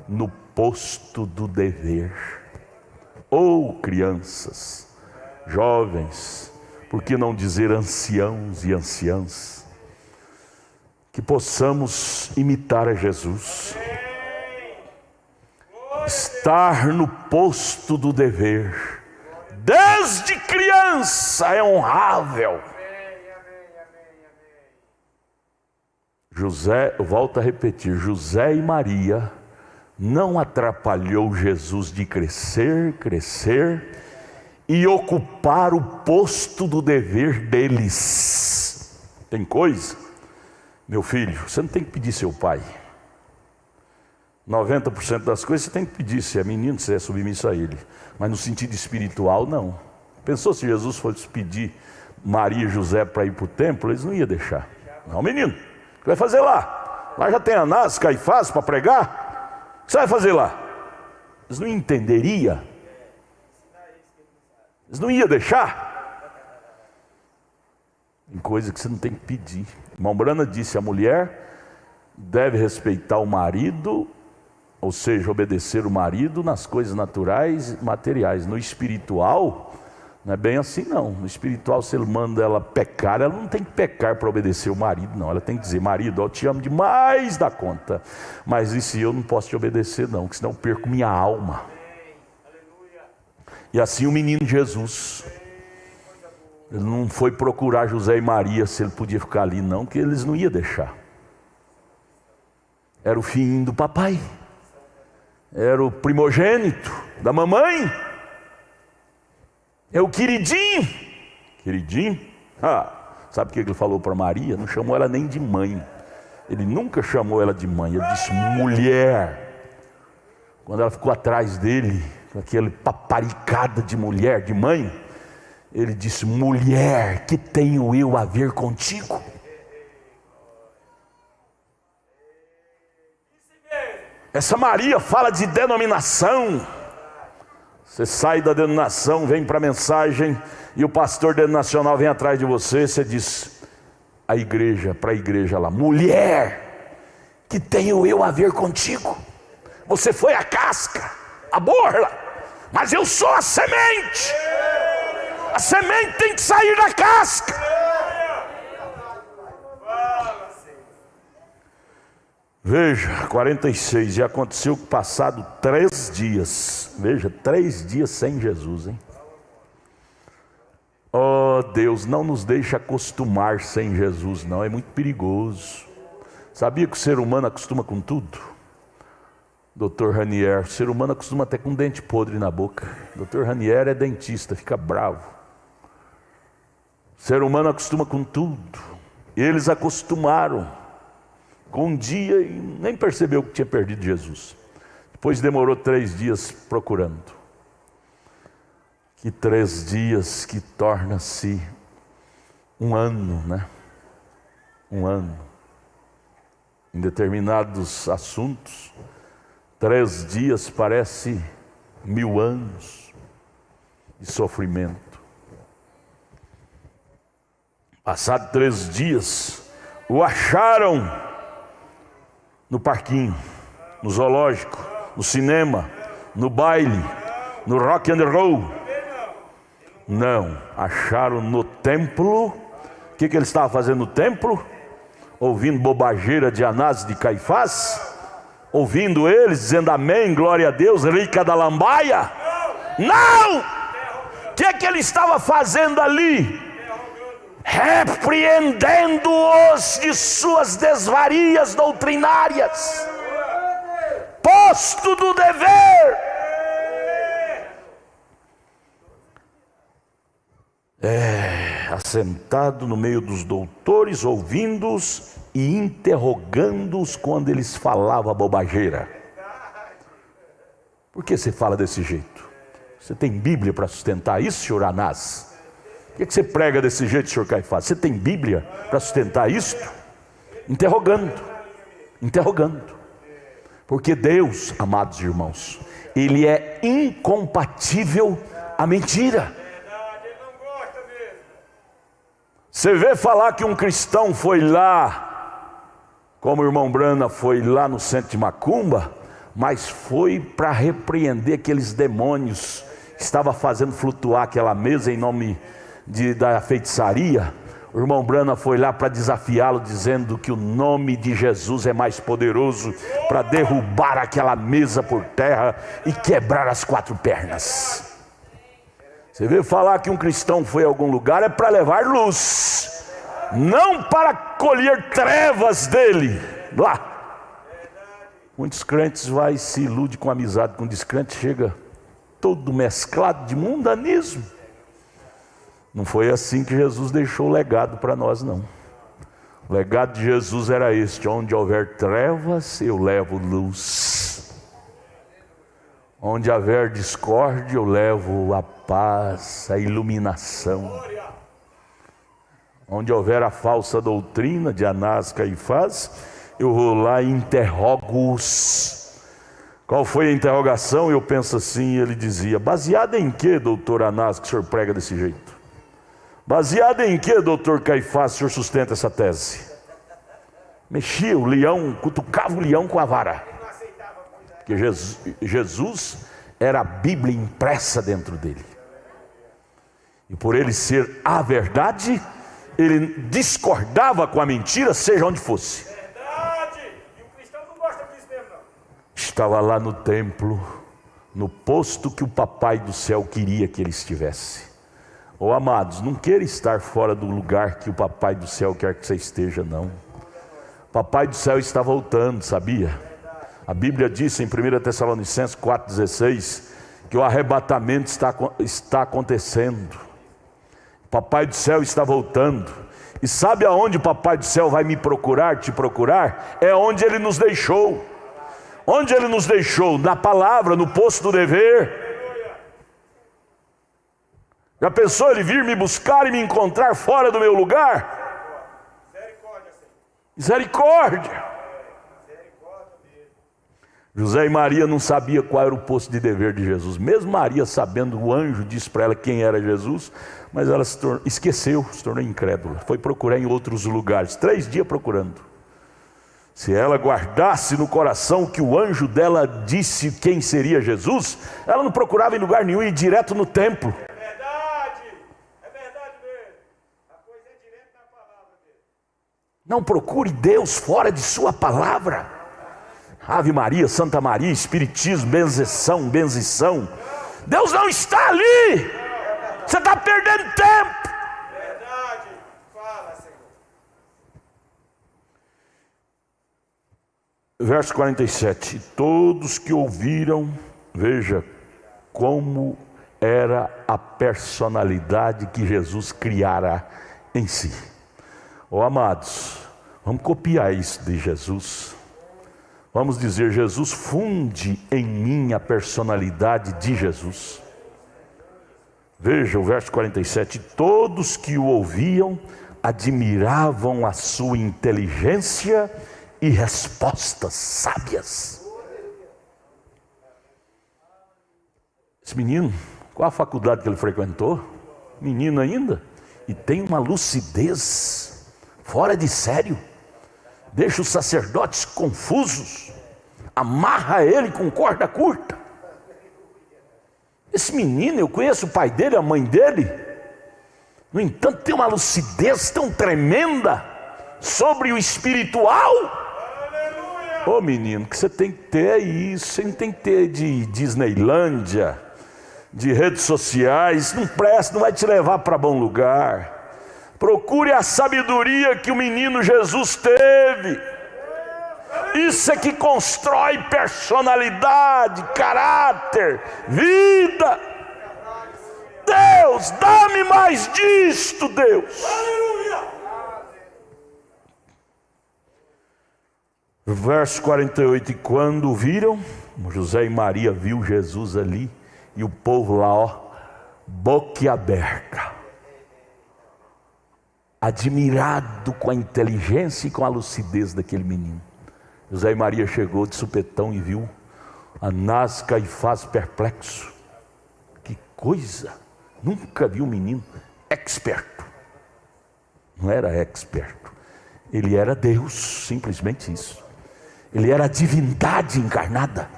No posto do dever. Ou crianças, jovens, por que não dizer anciãos e anciãs, que possamos imitar a Jesus, estar no posto do dever, desde criança é honrável. José, eu volto a repetir, José e Maria não atrapalhou Jesus de crescer e ocupar o posto do dever deles. Tem coisa, meu filho, você não tem que pedir seu pai. 90% das coisas você tem que pedir, se é menino, se é submisso a ele. Mas no sentido espiritual, não. Pensou se Jesus fosse pedir Maria e José para ir para o templo, eles não iam deixar. Não, menino, o que vai fazer lá? Lá já tem Anás, Caifás para pregar. O que você vai fazer lá? Eles não entenderiam. Eles não iam deixar. Tem coisa que você não tem que pedir. Irmão Brana disse, a mulher deve respeitar o marido, ou seja, obedecer o marido nas coisas naturais e materiais. No espiritual, não é bem assim não. No espiritual, se ele manda ela pecar, ela não tem que pecar para obedecer o marido, não. Ela tem que dizer, marido, eu te amo demais da conta, mas isso eu não posso te obedecer não, porque senão eu perco minha alma. E assim o menino Jesus, ele não foi procurar José e Maria se ele podia ficar ali não, que eles não iam deixar. Era o filhinho do papai, era o primogênito da mamãe. É o queridinho. Queridinho? Sabe o que ele falou para Maria? Não chamou ela nem de mãe. Ele nunca chamou ela de mãe. Ele disse mulher. Quando ela ficou atrás dele, com aquele paparicada de mulher, de mãe, ele disse, mulher, que tenho eu a ver contigo? Essa Maria fala de denominação. Você sai da denominação, vem para a mensagem, e o pastor denominacional vem atrás de você, você diz, a igreja, para a igreja lá, mulher, que tenho eu a ver contigo? Você foi a casca, a borla, mas eu sou a semente. A semente tem que sair da casca. Veja, 46, e aconteceu que passado 3 dias, veja, 3 dias sem Jesus, hein? Oh Deus, não nos deixe acostumar sem Jesus não, é muito perigoso. Sabia que o ser humano acostuma com tudo? Dr. Ranier, o ser humano acostuma até com dente podre na boca. Dr. Ranier é dentista, fica bravo. O ser humano acostuma com tudo. Eles acostumaram com um dia e nem percebeu que tinha perdido Jesus. Depois demorou 3 dias procurando. Que 3 dias que torna-se um ano, né? Um ano. Em determinados assuntos, 3 dias parece 1000 anos de sofrimento. Passados 3 dias, o acharam no parquinho, no zoológico, no cinema, no baile, no rock and roll. Não, acharam no templo. O que ele estava fazendo no templo? Ouvindo bobageira de Anás e de Caifás? Ouvindo eles, dizendo amém, glória a Deus, rica da lambaia? Não! O que ele estava fazendo ali? Repreendendo-os de suas desvarias doutrinárias. Posto do dever. Assentado no meio dos doutores, ouvindo-os e interrogando-os quando eles falavam bobageira. Por que você fala desse jeito? Você tem Bíblia para sustentar isso, senhor Anás? Por que você prega desse jeito, senhor Caifás? Você tem Bíblia para sustentar isto? Interrogando. Porque Deus, amados irmãos, Ele é incompatível à mentira. Você vê falar que um cristão foi lá, como o irmão Brana foi lá no centro de Macumba, mas foi para repreender aqueles demônios que estavam fazendo flutuar aquela mesa em nome da feitiçaria. O irmão Brana foi lá para desafiá-lo, dizendo que o nome de Jesus é mais poderoso para derrubar aquela mesa por terra e quebrar as 4 pernas. Você veio falar que um cristão foi a algum lugar é para levar luz, não para colher trevas dele lá. Muitos crentes vai se ilude com amizade com descrente, chega todo mesclado de mundanismo. Não foi assim que Jesus deixou o legado para nós, não. O legado de Jesus era este: onde houver trevas, eu levo luz. Onde houver discórdia, eu levo a paz, a iluminação. Onde houver a falsa doutrina de Anás, Caifás, eu vou lá e interrogo-os. Qual foi a interrogação? Eu penso assim, ele dizia: baseado em que, doutor Anás, que o senhor prega desse jeito? Baseado em que, doutor Caifás, o senhor sustenta essa tese? Mexia o leão, cutucava o leão com a vara. Porque Jesus era a Bíblia impressa dentro dele. E por ele ser a verdade, ele discordava com a mentira, seja onde fosse.
Verdade! E o cristão não gosta disso mesmo, não.
Estava lá no templo, no posto que o Papai do Céu queria que ele estivesse. Oh, amados, não queira estar fora do lugar que o Papai do Céu quer que você esteja, não. O Papai do Céu está voltando, sabia? A Bíblia diz em 1 Tessalonicenses 4,16 que o arrebatamento está acontecendo. O Papai do Céu está voltando. E sabe aonde o Papai do Céu vai me procurar, te procurar? É onde Ele nos deixou. Onde Ele nos deixou? Na palavra, no posto do dever. Já pensou Ele vir me buscar e me encontrar fora do meu lugar?
Misericórdia, Senhor.
Misericórdia. José e Maria não sabiam qual era o posto de dever de Jesus. Mesmo Maria sabendo, o anjo disse para ela quem era Jesus, mas ela esqueceu, se tornou incrédula. Foi procurar em outros lugares, 3 dias procurando. Se ela guardasse no coração que o anjo dela disse quem seria Jesus, ela não procurava em lugar nenhum, ia direto no templo.
É verdade mesmo. A coisa é direto na palavra mesmo.
Não procure Deus fora de sua palavra. Ave Maria, Santa Maria, Espiritismo, benzeção. Deus não está ali. Você está perdendo tempo.
Verdade. Fala, Senhor.
Verso 47. Todos que ouviram, veja como era a personalidade que Jesus criara em si. Oh, amados, vamos copiar isso de Jesus. Vamos dizer, Jesus, funde em mim a personalidade de Jesus. Veja o verso 47. Todos que o ouviam admiravam a sua inteligência e respostas sábias. Esse menino, qual a faculdade que ele frequentou? Menino ainda. E tem uma lucidez fora de sério. Deixa os sacerdotes confusos. Amarra ele com corda curta. Esse menino, eu conheço o pai dele, a mãe dele. No entanto, tem uma lucidez tão tremenda sobre o espiritual. Ô menino, que você tem que ter é isso. Você não tem que ter de Disneylândia, de redes sociais. Não presta, não vai te levar para bom lugar. Procure a sabedoria que o menino Jesus teve. Isso é que constrói personalidade, caráter, vida. Deus, dá-me mais disto, Deus. Verso 48. E quando o viram, José e Maria viu Jesus ali, e o povo lá, ó, boquiaberta, admirado com a inteligência e com a lucidez daquele menino. José e Maria chegou de supetão e viu Anás e Caifás perplexo. Que coisa! Nunca vi um menino experto. Não era experto. Ele era Deus, simplesmente isso. Ele era a divindade encarnada.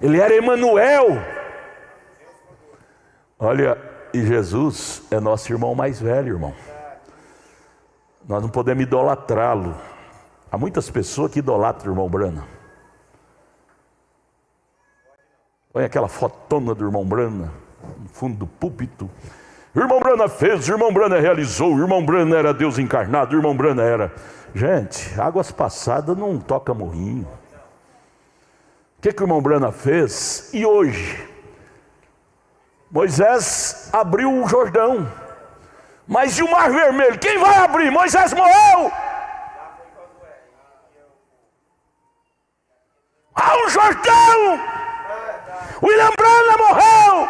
Ele era Emanuel. Olha, e Jesus é nosso irmão mais velho, irmão. Nós não podemos idolatrá-lo. Há muitas pessoas que idolatram o irmão Brana. Põe aquela fotona do irmão Brana no fundo do púlpito. O irmão Brana fez, o irmão Brana realizou, o irmão Brana era Deus encarnado, o irmão Brana era... Gente, águas passadas não toca morrinho. O que o irmão Brana fez? E hoje? Moisés abriu o Jordão. Mas e o Mar Vermelho? Quem vai abrir? Moisés morreu! Há um Jordão! William Brana morreu!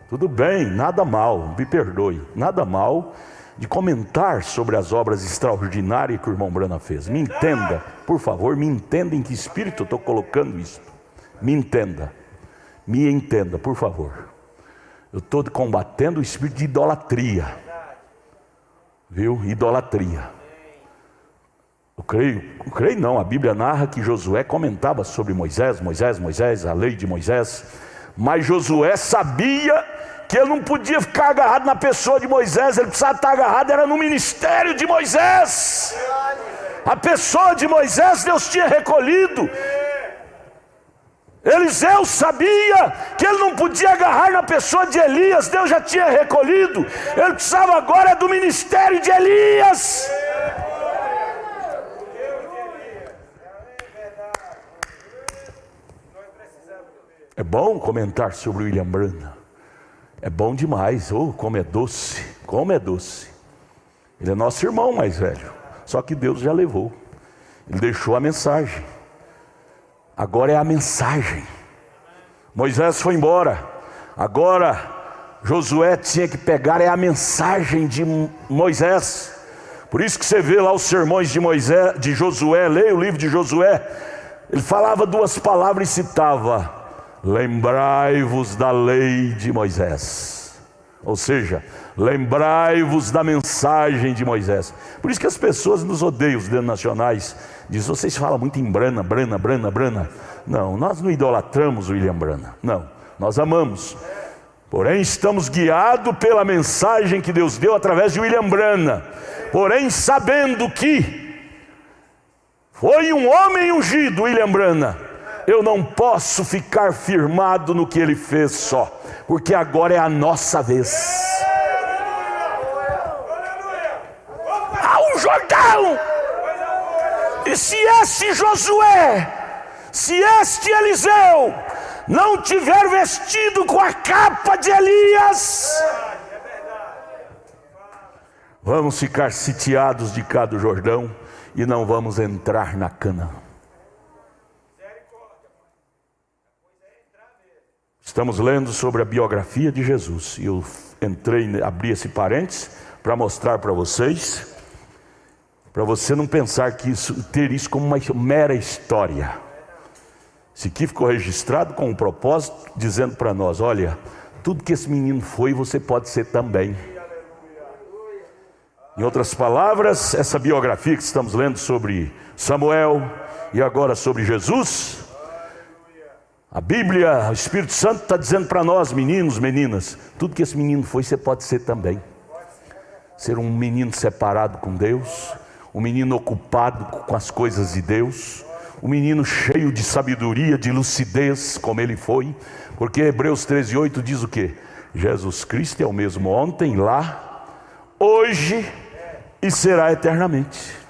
Tudo bem, nada mal, me perdoe. Nada mal de comentar sobre as obras extraordinárias que o irmão Brana fez. Me entenda, por favor, me entenda em que espírito eu estou colocando isso. Me entenda, por favor. Eu estou combatendo o espírito de idolatria. Viu? Idolatria. Eu creio não, a Bíblia narra que Josué comentava sobre Moisés, a lei de Moisés. Mas Josué sabia que ele não podia ficar agarrado na pessoa de Moisés, ele precisava estar agarrado, era no ministério de Moisés. A pessoa de Moisés Deus tinha recolhido. Eliseu sabia que ele não podia agarrar na pessoa de Elias, Deus já tinha recolhido. Ele precisava agora do ministério de Elias. É bom comentar sobre William Brana. É bom demais. Oh, como é doce, como é doce. Ele é nosso irmão mais velho. Só que Deus já levou. Ele deixou a mensagem. Agora é a mensagem. Moisés foi embora. Agora Josué tinha que pegar a mensagem de Moisés. Por isso que você vê lá os sermões de Moisés, de Josué. Leia o livro de Josué. Ele falava duas palavras e citava: lembrai-vos da lei de Moisés. Ou seja, lembrai-vos da mensagem de Moisés. Por isso que as pessoas nos odeiam, os denominacionais. Diz, vocês falam muito em Brana. Não, nós não idolatramos o William Brana. Não, nós amamos. Porém, estamos guiados pela mensagem que Deus deu através de William Brana. Porém, sabendo que foi um homem ungido, William Brana, eu não posso ficar firmado no que ele fez só, porque agora é a nossa vez. Há um Jordão. E se este Josué, se este Eliseu não tiver vestido com a capa de Elias, vamos ficar sitiados de cá do Jordão e não vamos entrar na Canaã. Estamos lendo sobre a biografia de Jesus. E eu abri esse parênteses para mostrar para vocês, para você não pensar que ter isso como uma mera história. Isso aqui ficou registrado com um propósito, dizendo para nós: olha, tudo que esse menino foi, você pode ser também. Em outras palavras, essa biografia que estamos lendo sobre Samuel e agora sobre Jesus, a Bíblia, o Espírito Santo está dizendo para nós, meninos, meninas, tudo que esse menino foi, você pode ser também. Ser um menino separado com Deus, um menino ocupado com as coisas de Deus, um menino cheio de sabedoria, de lucidez, como ele foi, porque Hebreus 13:8 diz o quê? Jesus Cristo é o mesmo ontem, lá, hoje e será eternamente.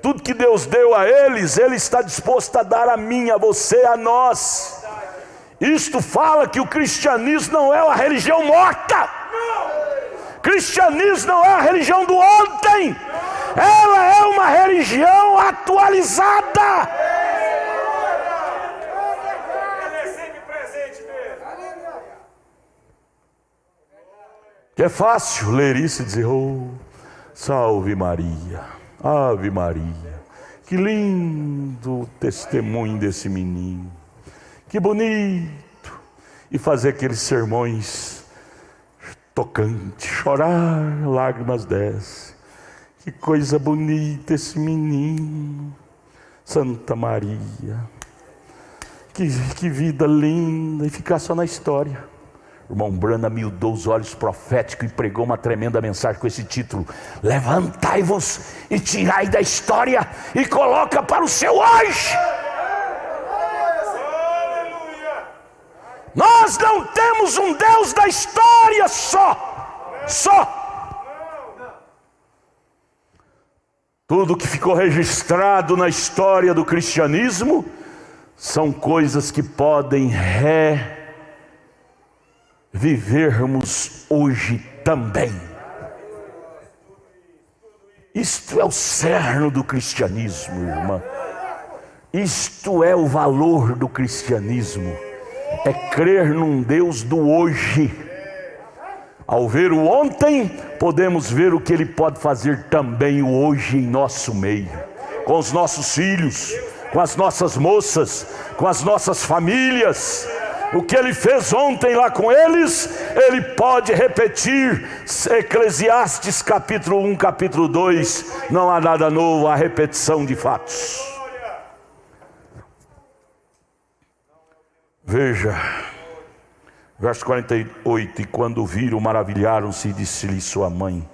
Tudo que Deus deu a eles, Ele está disposto a dar a mim, a você, a nós. Isto fala que o cristianismo não é uma religião morta. Cristianismo não é a religião do ontem. Ela é uma religião atualizada.
Ele é sempre presente mesmo.
Que é fácil ler isso e dizer: oh, salve Maria, Ave Maria, que lindo o testemunho desse menino, que bonito, e fazer aqueles sermões tocantes, chorar, lágrimas descem, que coisa bonita esse menino, Santa Maria, que vida linda, e ficar só na história. O irmão Branham miudou os olhos proféticos e pregou uma tremenda mensagem com esse título: levantai-vos e tirai da história e coloca para o seu hoje. Nós não temos um Deus da história só. Tudo que ficou registrado na história do cristianismo são coisas que podem vivermos hoje também. Isto é o cerne do cristianismo, irmã. Isto é o valor do cristianismo. É crer num Deus do hoje. Ao ver o ontem, podemos ver o que Ele pode fazer também o hoje em nosso meio, com os nossos filhos, com as nossas moças, com as nossas famílias. O que Ele fez ontem lá com eles, Ele pode repetir. Eclesiastes capítulo 1, capítulo 2, não há nada novo, há repetição de fatos. Veja, verso 48, e quando o viram, maravilharam-se, e disse-lhe sua mãe,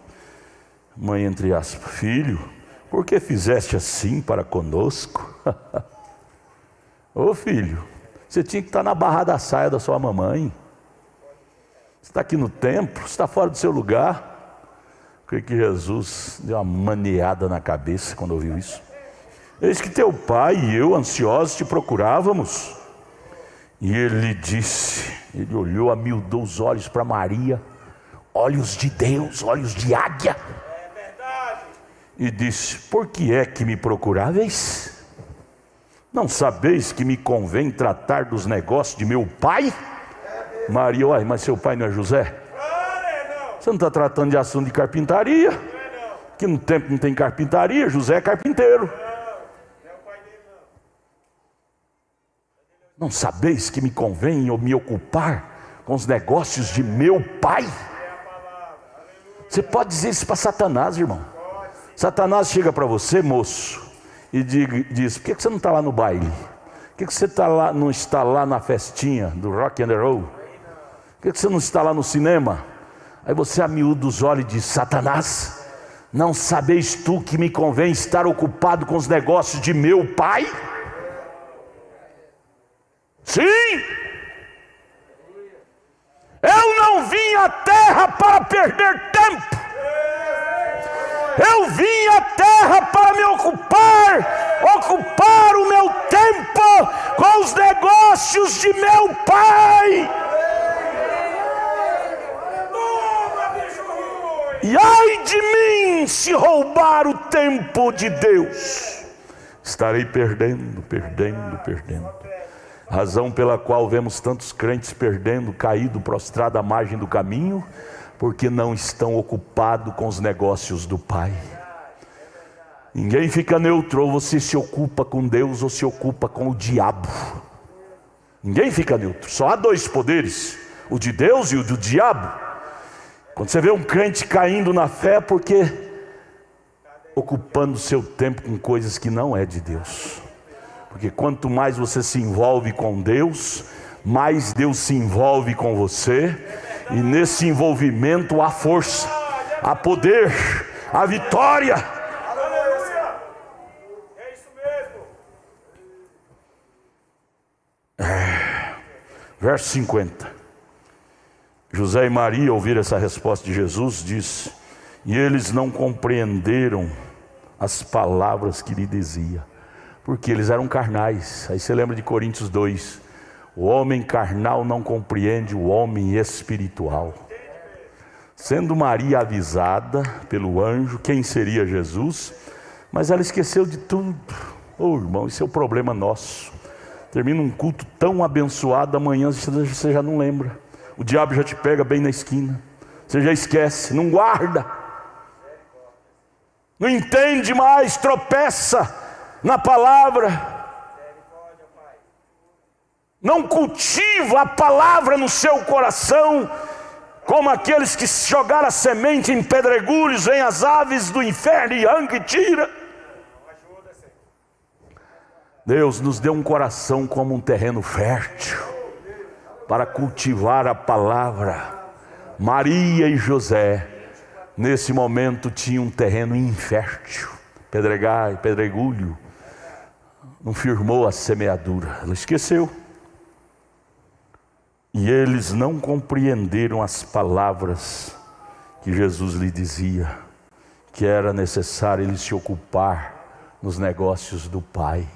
entre aspas: filho, por que fizeste assim para conosco? Ô filho, você tinha que estar na barra da saia da sua mamãe. Você está aqui no templo, você está fora do seu lugar. Eu creio que Jesus deu uma maneada na cabeça quando ouviu isso. Eis que teu pai e eu, ansiosos, te procurávamos. E ele disse, ele olhou, amiudou os olhos para Maria, olhos de Deus, olhos de águia.
É verdade.
E disse: por que é que me procuráveis? Não sabeis que me convém tratar dos negócios de meu pai? Maria: uai, mas seu pai não é José? Você não está tratando de assunto de carpintaria? Que no tempo não tem carpintaria, José é carpinteiro. Não sabeis que me convém eu me ocupar com os negócios de meu pai? Você pode dizer isso para Satanás, irmão. Satanás chega para você, moço, e diz: por que você não está lá no baile? Por que você não está lá na festinha do rock and roll? Por que você não está lá no cinema? Aí você amiúda os olhos e diz: Satanás, não sabeis tu que me convém estar ocupado com os negócios de meu pai? Sim, eu não vim à terra para perder tempo. Eu vim à terra para me ocupar o meu tempo com os negócios de meu pai. E ai de mim se roubar o tempo de Deus. Estarei perdendo. Razão pela qual vemos tantos crentes perdendo, caído, prostrado à margem do caminho, porque não estão ocupados com os negócios do Pai. Ninguém fica neutro, ou você se ocupa com Deus ou se ocupa com o diabo. Ninguém fica neutro, só há dois poderes, o de Deus e o do diabo. Quando você vê um crente caindo na fé, é porque ocupando seu tempo com coisas que não é de Deus. Porque quanto mais você se envolve com Deus, mais Deus se envolve com você, e nesse envolvimento há força, há poder, há vitória.
Aleluia! É isso mesmo.
Verso 50. José e Maria ouviram essa resposta de Jesus, diz: e eles não compreenderam as palavras que lhe dizia, porque eles eram carnais. Aí você lembra de Coríntios 2, o homem carnal não compreende o homem espiritual. Sendo Maria avisada pelo anjo quem seria Jesus, mas ela esqueceu de tudo. Irmão, isso é o problema nosso. Termina um culto tão abençoado, amanhã você já não lembra. O diabo já te pega bem na esquina, você já esquece, não guarda, não entende mais, tropeça na palavra, não cultiva a palavra no seu coração, como aqueles que jogaram a semente em pedregulhos, vêm as aves do inferno e arranca e tira. Deus nos deu um coração como um terreno fértil para cultivar a palavra. Maria e José nesse momento tinham um terreno infértil, pedregulho, não firmou a semeadura, ela esqueceu. E eles não compreenderam as palavras que Jesus lhe dizia, que era necessário ele se ocupar nos negócios do Pai.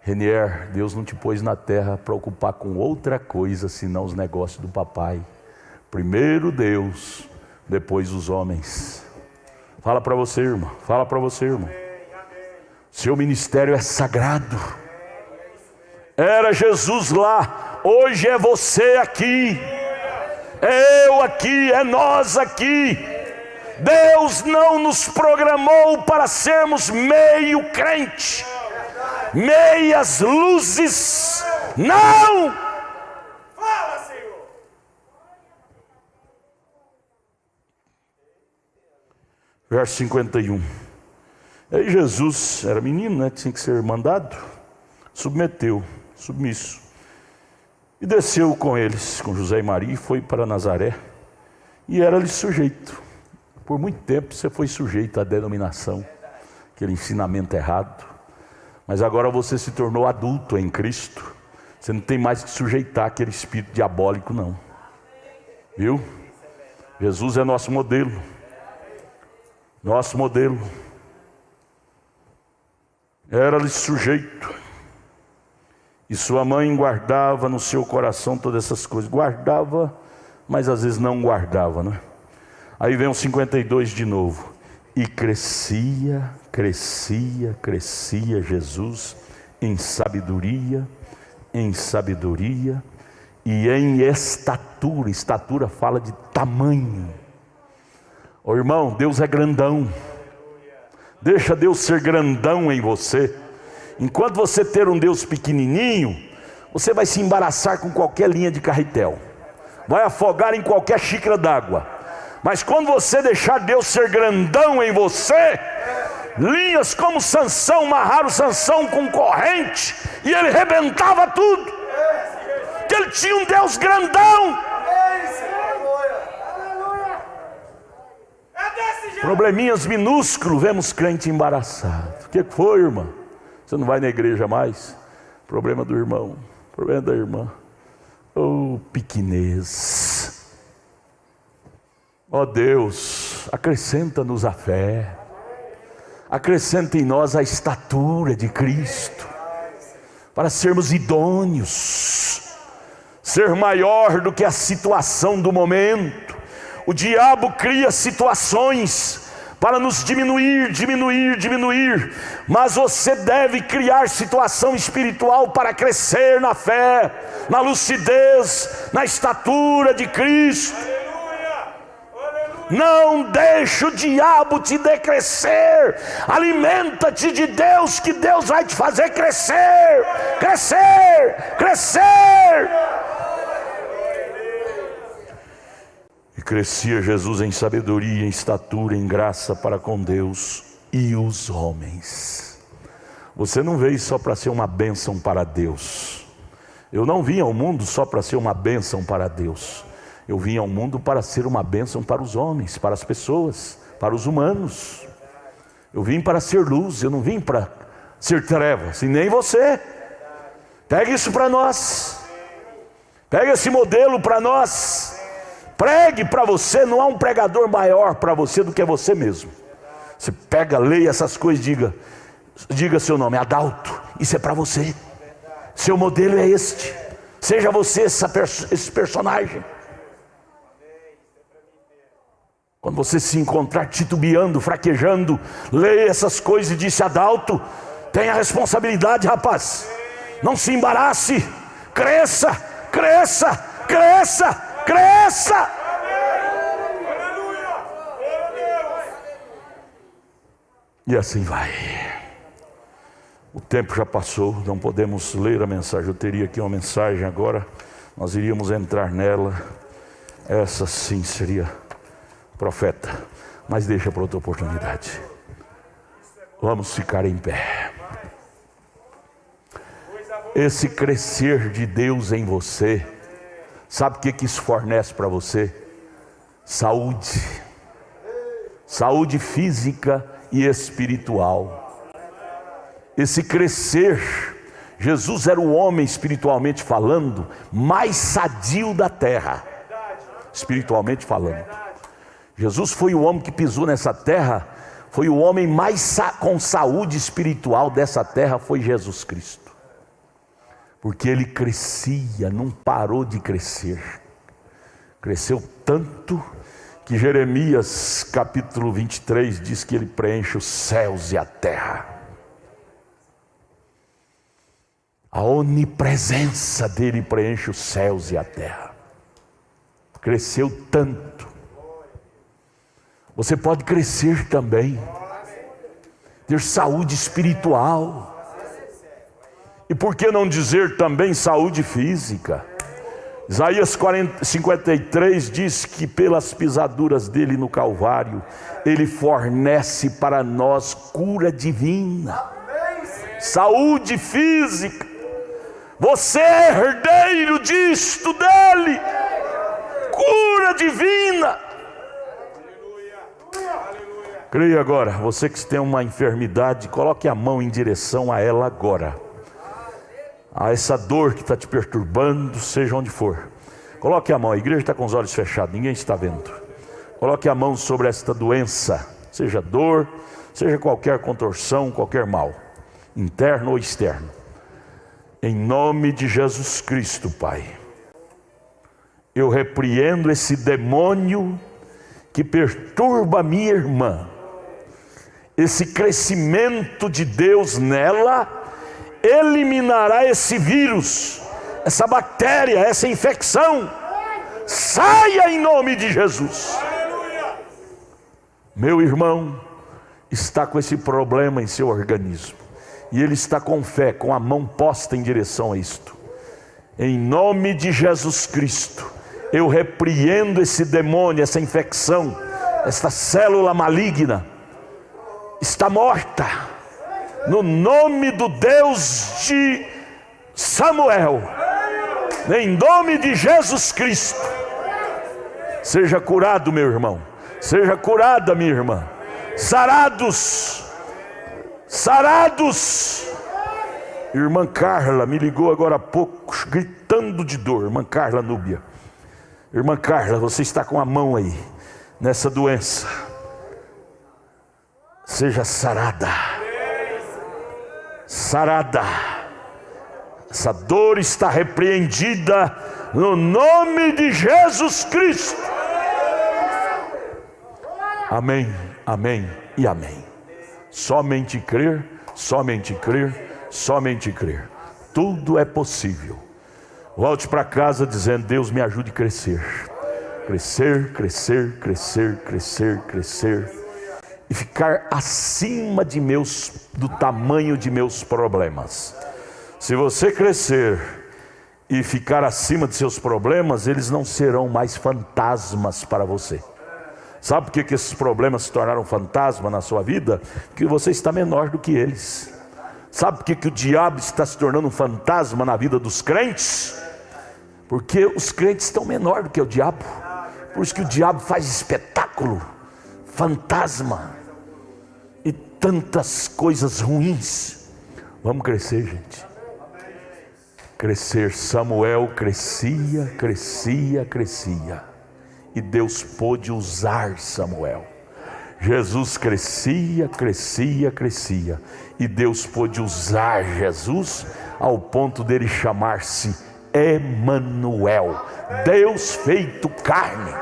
Renier, Deus não te pôs na terra para ocupar com outra coisa senão os negócios do papai. Primeiro Deus, depois os homens. Fala para você, irmão. Fala para você, irmão. Seu ministério é sagrado. Era Jesus lá, hoje é você aqui, é eu aqui, é nós aqui. Deus não nos programou para sermos meio crente, meias luzes, não!
Fala, Senhor!
Verso 51. Aí Jesus era menino, né? Tinha que ser mandado. Submisso. E desceu com eles, com José e Maria, e foi para Nazaré. E era-lhe sujeito. Por muito tempo você foi sujeito à denominação, aquele ensinamento errado. Mas agora você se tornou adulto em Cristo. Você não tem mais que sujeitar aquele espírito diabólico, não. Viu? Jesus é nosso modelo. Nosso modelo. Era-lhe sujeito. E sua mãe guardava no seu coração todas essas coisas. Guardava, mas às vezes não guardava, né? Aí vem o 52 de novo. E crescia Jesus em sabedoria e em estatura. Estatura fala de tamanho. Ô irmão, Deus é grandão. Deixa Deus ser grandão em você. Enquanto você ter um Deus pequenininho, você vai se embaraçar com qualquer linha de carretel, vai afogar em qualquer xícara d'água. Mas quando você deixar Deus ser grandão em você, linhas como Sansão, amarraram Sansão com corrente e ele rebentava tudo, porque ele tinha um Deus grandão. Probleminhas minúsculos, vemos crente embaraçado. O que foi, irmã? Você não vai na igreja mais? Problema do irmão, problema da irmã. Pequenez. Deus, acrescenta-nos a fé, acrescenta em nós a estatura de Cristo, para sermos idôneos, ser maior do que a situação do momento. O diabo cria situações para nos diminuir, mas você deve criar situação espiritual para crescer na fé, na lucidez, na estatura de Cristo. Não deixe o diabo te decrescer. Alimenta-te de Deus, que Deus vai te fazer crescer. E crescia Jesus em sabedoria, em estatura, em graça para com Deus e os homens. Você não veio só para ser uma bênção para Deus. Eu não vim ao mundo só para ser uma bênção para Deus. Eu vim ao mundo para ser uma bênção para os homens, para as pessoas, para os humanos. Eu vim para ser luz, eu não vim para ser trevas, e nem você. Pega isso para nós. Pega esse modelo para nós. Pregue para você. Não há um pregador maior para você do que você mesmo. Você pega, leia essas coisas, diga seu nome, Adalto. Isso é para você. Seu modelo é este. Seja você esse personagem. Quando você se encontrar titubeando, fraquejando, leia essas coisas e disse: Adalto, tenha responsabilidade, rapaz. Não se embarace. Cresça. E assim vai. O tempo já passou, não podemos ler a mensagem. Eu teria aqui uma mensagem agora, nós iríamos entrar nela. Essa sim seria profeta, mas deixa para outra oportunidade. Vamos ficar em pé. Esse crescer de Deus em você, sabe o que isso fornece para você? Saúde física e espiritual. Esse crescer, Jesus era o homem, espiritualmente falando, mais sadio da terra, espiritualmente falando. Jesus foi o homem que pisou nessa terra, foi o homem mais com saúde espiritual dessa terra, foi Jesus Cristo. Porque ele crescia, não parou de crescer. Cresceu tanto que Jeremias capítulo 23 diz que ele preenche os céus e a terra. A onipresença dele preenche os céus e a terra. Cresceu tanto. Você pode crescer também, ter saúde espiritual, e por que não dizer também saúde física? Isaías 53 diz que pelas pisaduras dele no Calvário, ele fornece para nós cura divina, saúde física. Você é herdeiro disto dele, cura divina. Creia agora, você que tem uma enfermidade, coloque a mão em direção a ela agora. A essa dor que está te perturbando, seja onde for. Coloque a mão, a igreja está com os olhos fechados, ninguém está vendo. Coloque a mão sobre esta doença, seja dor, seja qualquer contorção, qualquer mal, interno ou externo. Em nome de Jesus Cristo, Pai, eu repreendo esse demônio que perturba a minha irmã. Esse crescimento de Deus nela eliminará esse vírus, essa bactéria, essa infecção. Saia em nome de Jesus. Meu irmão está com esse problema em seu organismo, e ele está com fé, com a mão posta em direção a isto. Em nome de Jesus Cristo, eu repreendo esse demônio, essa infecção, esta célula maligna está morta, no nome do Deus de Samuel, em nome de Jesus Cristo. Seja curado, meu irmão, seja curada, minha irmã. Sarados. Irmã Carla me ligou agora há pouco, gritando de dor. Irmã Carla Núbia. Irmã Carla, você está com a mão aí nessa doença. Seja sarada. Essa dor está repreendida no nome de Jesus Cristo. Amém, amém e amém. Somente crer, somente crer, somente crer. Tudo é possível. Volte para casa dizendo: Deus me ajude a crescer. Crescer, crescer, crescer, crescer, crescer. E ficar acima do tamanho de meus problemas. Se você crescer e ficar acima de seus problemas, eles não serão mais fantasmas para você. Sabe por que esses problemas se tornaram fantasma na sua vida? Porque você está menor do que eles. Sabe por que o diabo está se tornando um fantasma na vida dos crentes? Porque os crentes estão menor do que o diabo. Por isso que o diabo faz espetáculo, fantasma e tantas coisas ruins. Vamos crescer, gente. Crescer. Samuel crescia, crescia, crescia. E Deus pôde usar Samuel. Jesus crescia, crescia, crescia. E Deus pôde usar Jesus ao ponto dele chamar-se Emanuel, Deus feito carne.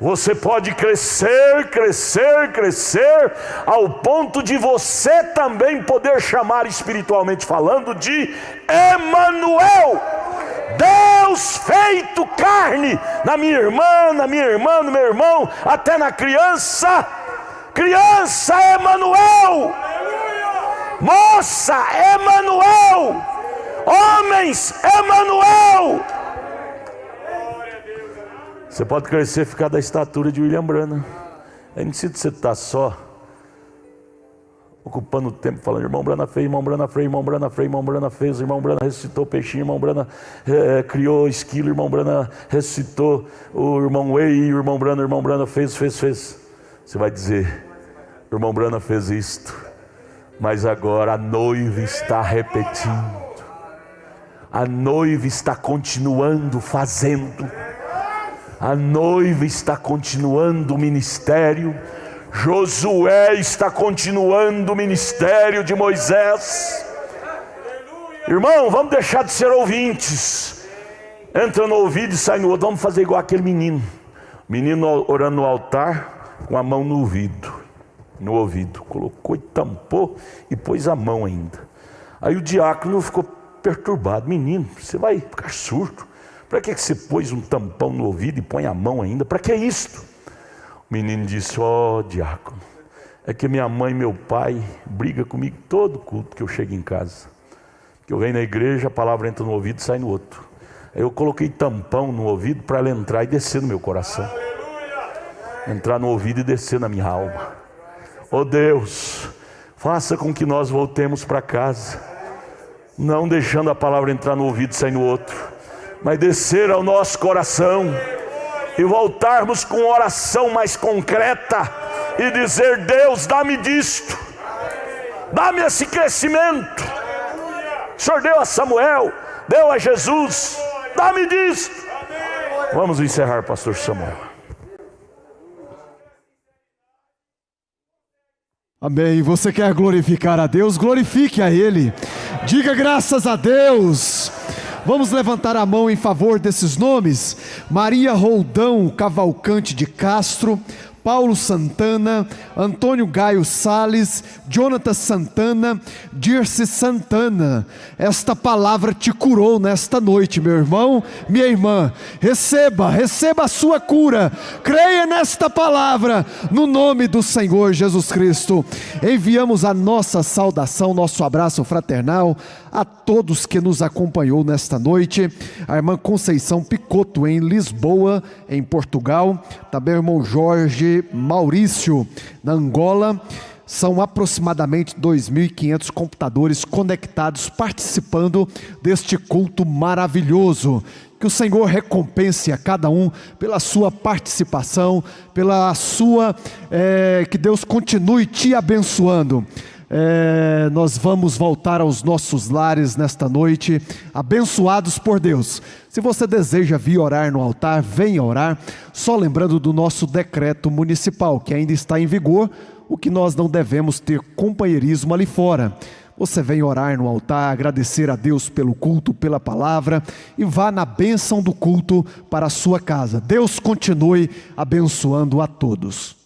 Você pode crescer, crescer, crescer, ao ponto de você também poder chamar, espiritualmente falando, de Emanuel, Deus feito carne, na minha irmã, no meu irmão, até na criança. Criança, Emanuel. Moça, Emanuel. Homens, Emanuel. Você pode crescer e ficar da estatura de William Branham. Aí não precisa você estar só ocupando o tempo falando: irmão Branham fez, irmão Branham fez, irmão Branham fez, irmão Branham fez, irmão Branham ressuscitou o peixinho, irmão Branham criou esquilo, irmão Branham ressuscitou o irmão Way, o irmão Branham fez. Você vai dizer: irmão Branham fez isto, mas agora a noiva está repetindo. A noiva está continuando fazendo. A noiva está continuando o ministério. Josué está continuando o ministério de Moisés. Irmão, vamos deixar de ser ouvintes. Entra no ouvido e sai no outro. Vamos fazer igual aquele menino. Menino orando no altar, com a mão no ouvido. Colocou e tampou e pôs a mão ainda. Aí o diácono ficou perturbado: menino, você vai ficar surdo? Para que você pôs um tampão no ouvido e põe a mão ainda? Para que isto? O menino disse: ó, diácono, é que minha mãe e meu pai brigam comigo todo culto que eu chego em casa. Que eu venho na igreja, a palavra entra no ouvido e sai no outro. Aí eu coloquei tampão no ouvido para ela entrar e descer no meu coração. Entrar no ouvido e descer na minha alma. Ó Deus, faça com que nós voltemos para casa, não deixando a palavra entrar no ouvido e sair no outro, mas descer ao nosso coração e voltarmos com oração mais concreta e dizer: Deus, dá-me disto, dá-me esse crescimento. O Senhor deu a Samuel, deu a Jesus, dá-me disto. Vamos encerrar, pastor Samuel.
Amém. Você quer glorificar a Deus? Glorifique a Ele. Diga graças a Deus. Vamos levantar a mão em favor desses nomes: Maria Roldão Cavalcante de Castro, Paulo Santana, Antônio Gaio Sales, Jonathan Santana, Dirce Santana. Esta palavra te curou nesta noite, meu irmão, minha irmã. Receba a sua cura. Creia nesta palavra, no nome do Senhor Jesus Cristo. Enviamos a nossa saudação, nosso abraço fraternal a todos que nos acompanhou nesta noite. A irmã Conceição Picoto em Lisboa, em Portugal. Também o irmão Jorge Maurício na Angola. São aproximadamente 2.500 computadores conectados, participando deste culto maravilhoso. Que o Senhor recompense a cada um pela sua participação, que Deus continue te abençoando. Nós vamos voltar aos nossos lares nesta noite, abençoados por Deus. Se você deseja vir orar no altar, venha orar, só lembrando do nosso decreto municipal, que ainda está em vigor, o que nós não devemos ter companheirismo ali fora. Você vem orar no altar, agradecer a Deus pelo culto, pela palavra, e vá na bênção do culto para a sua casa. Deus continue abençoando a todos.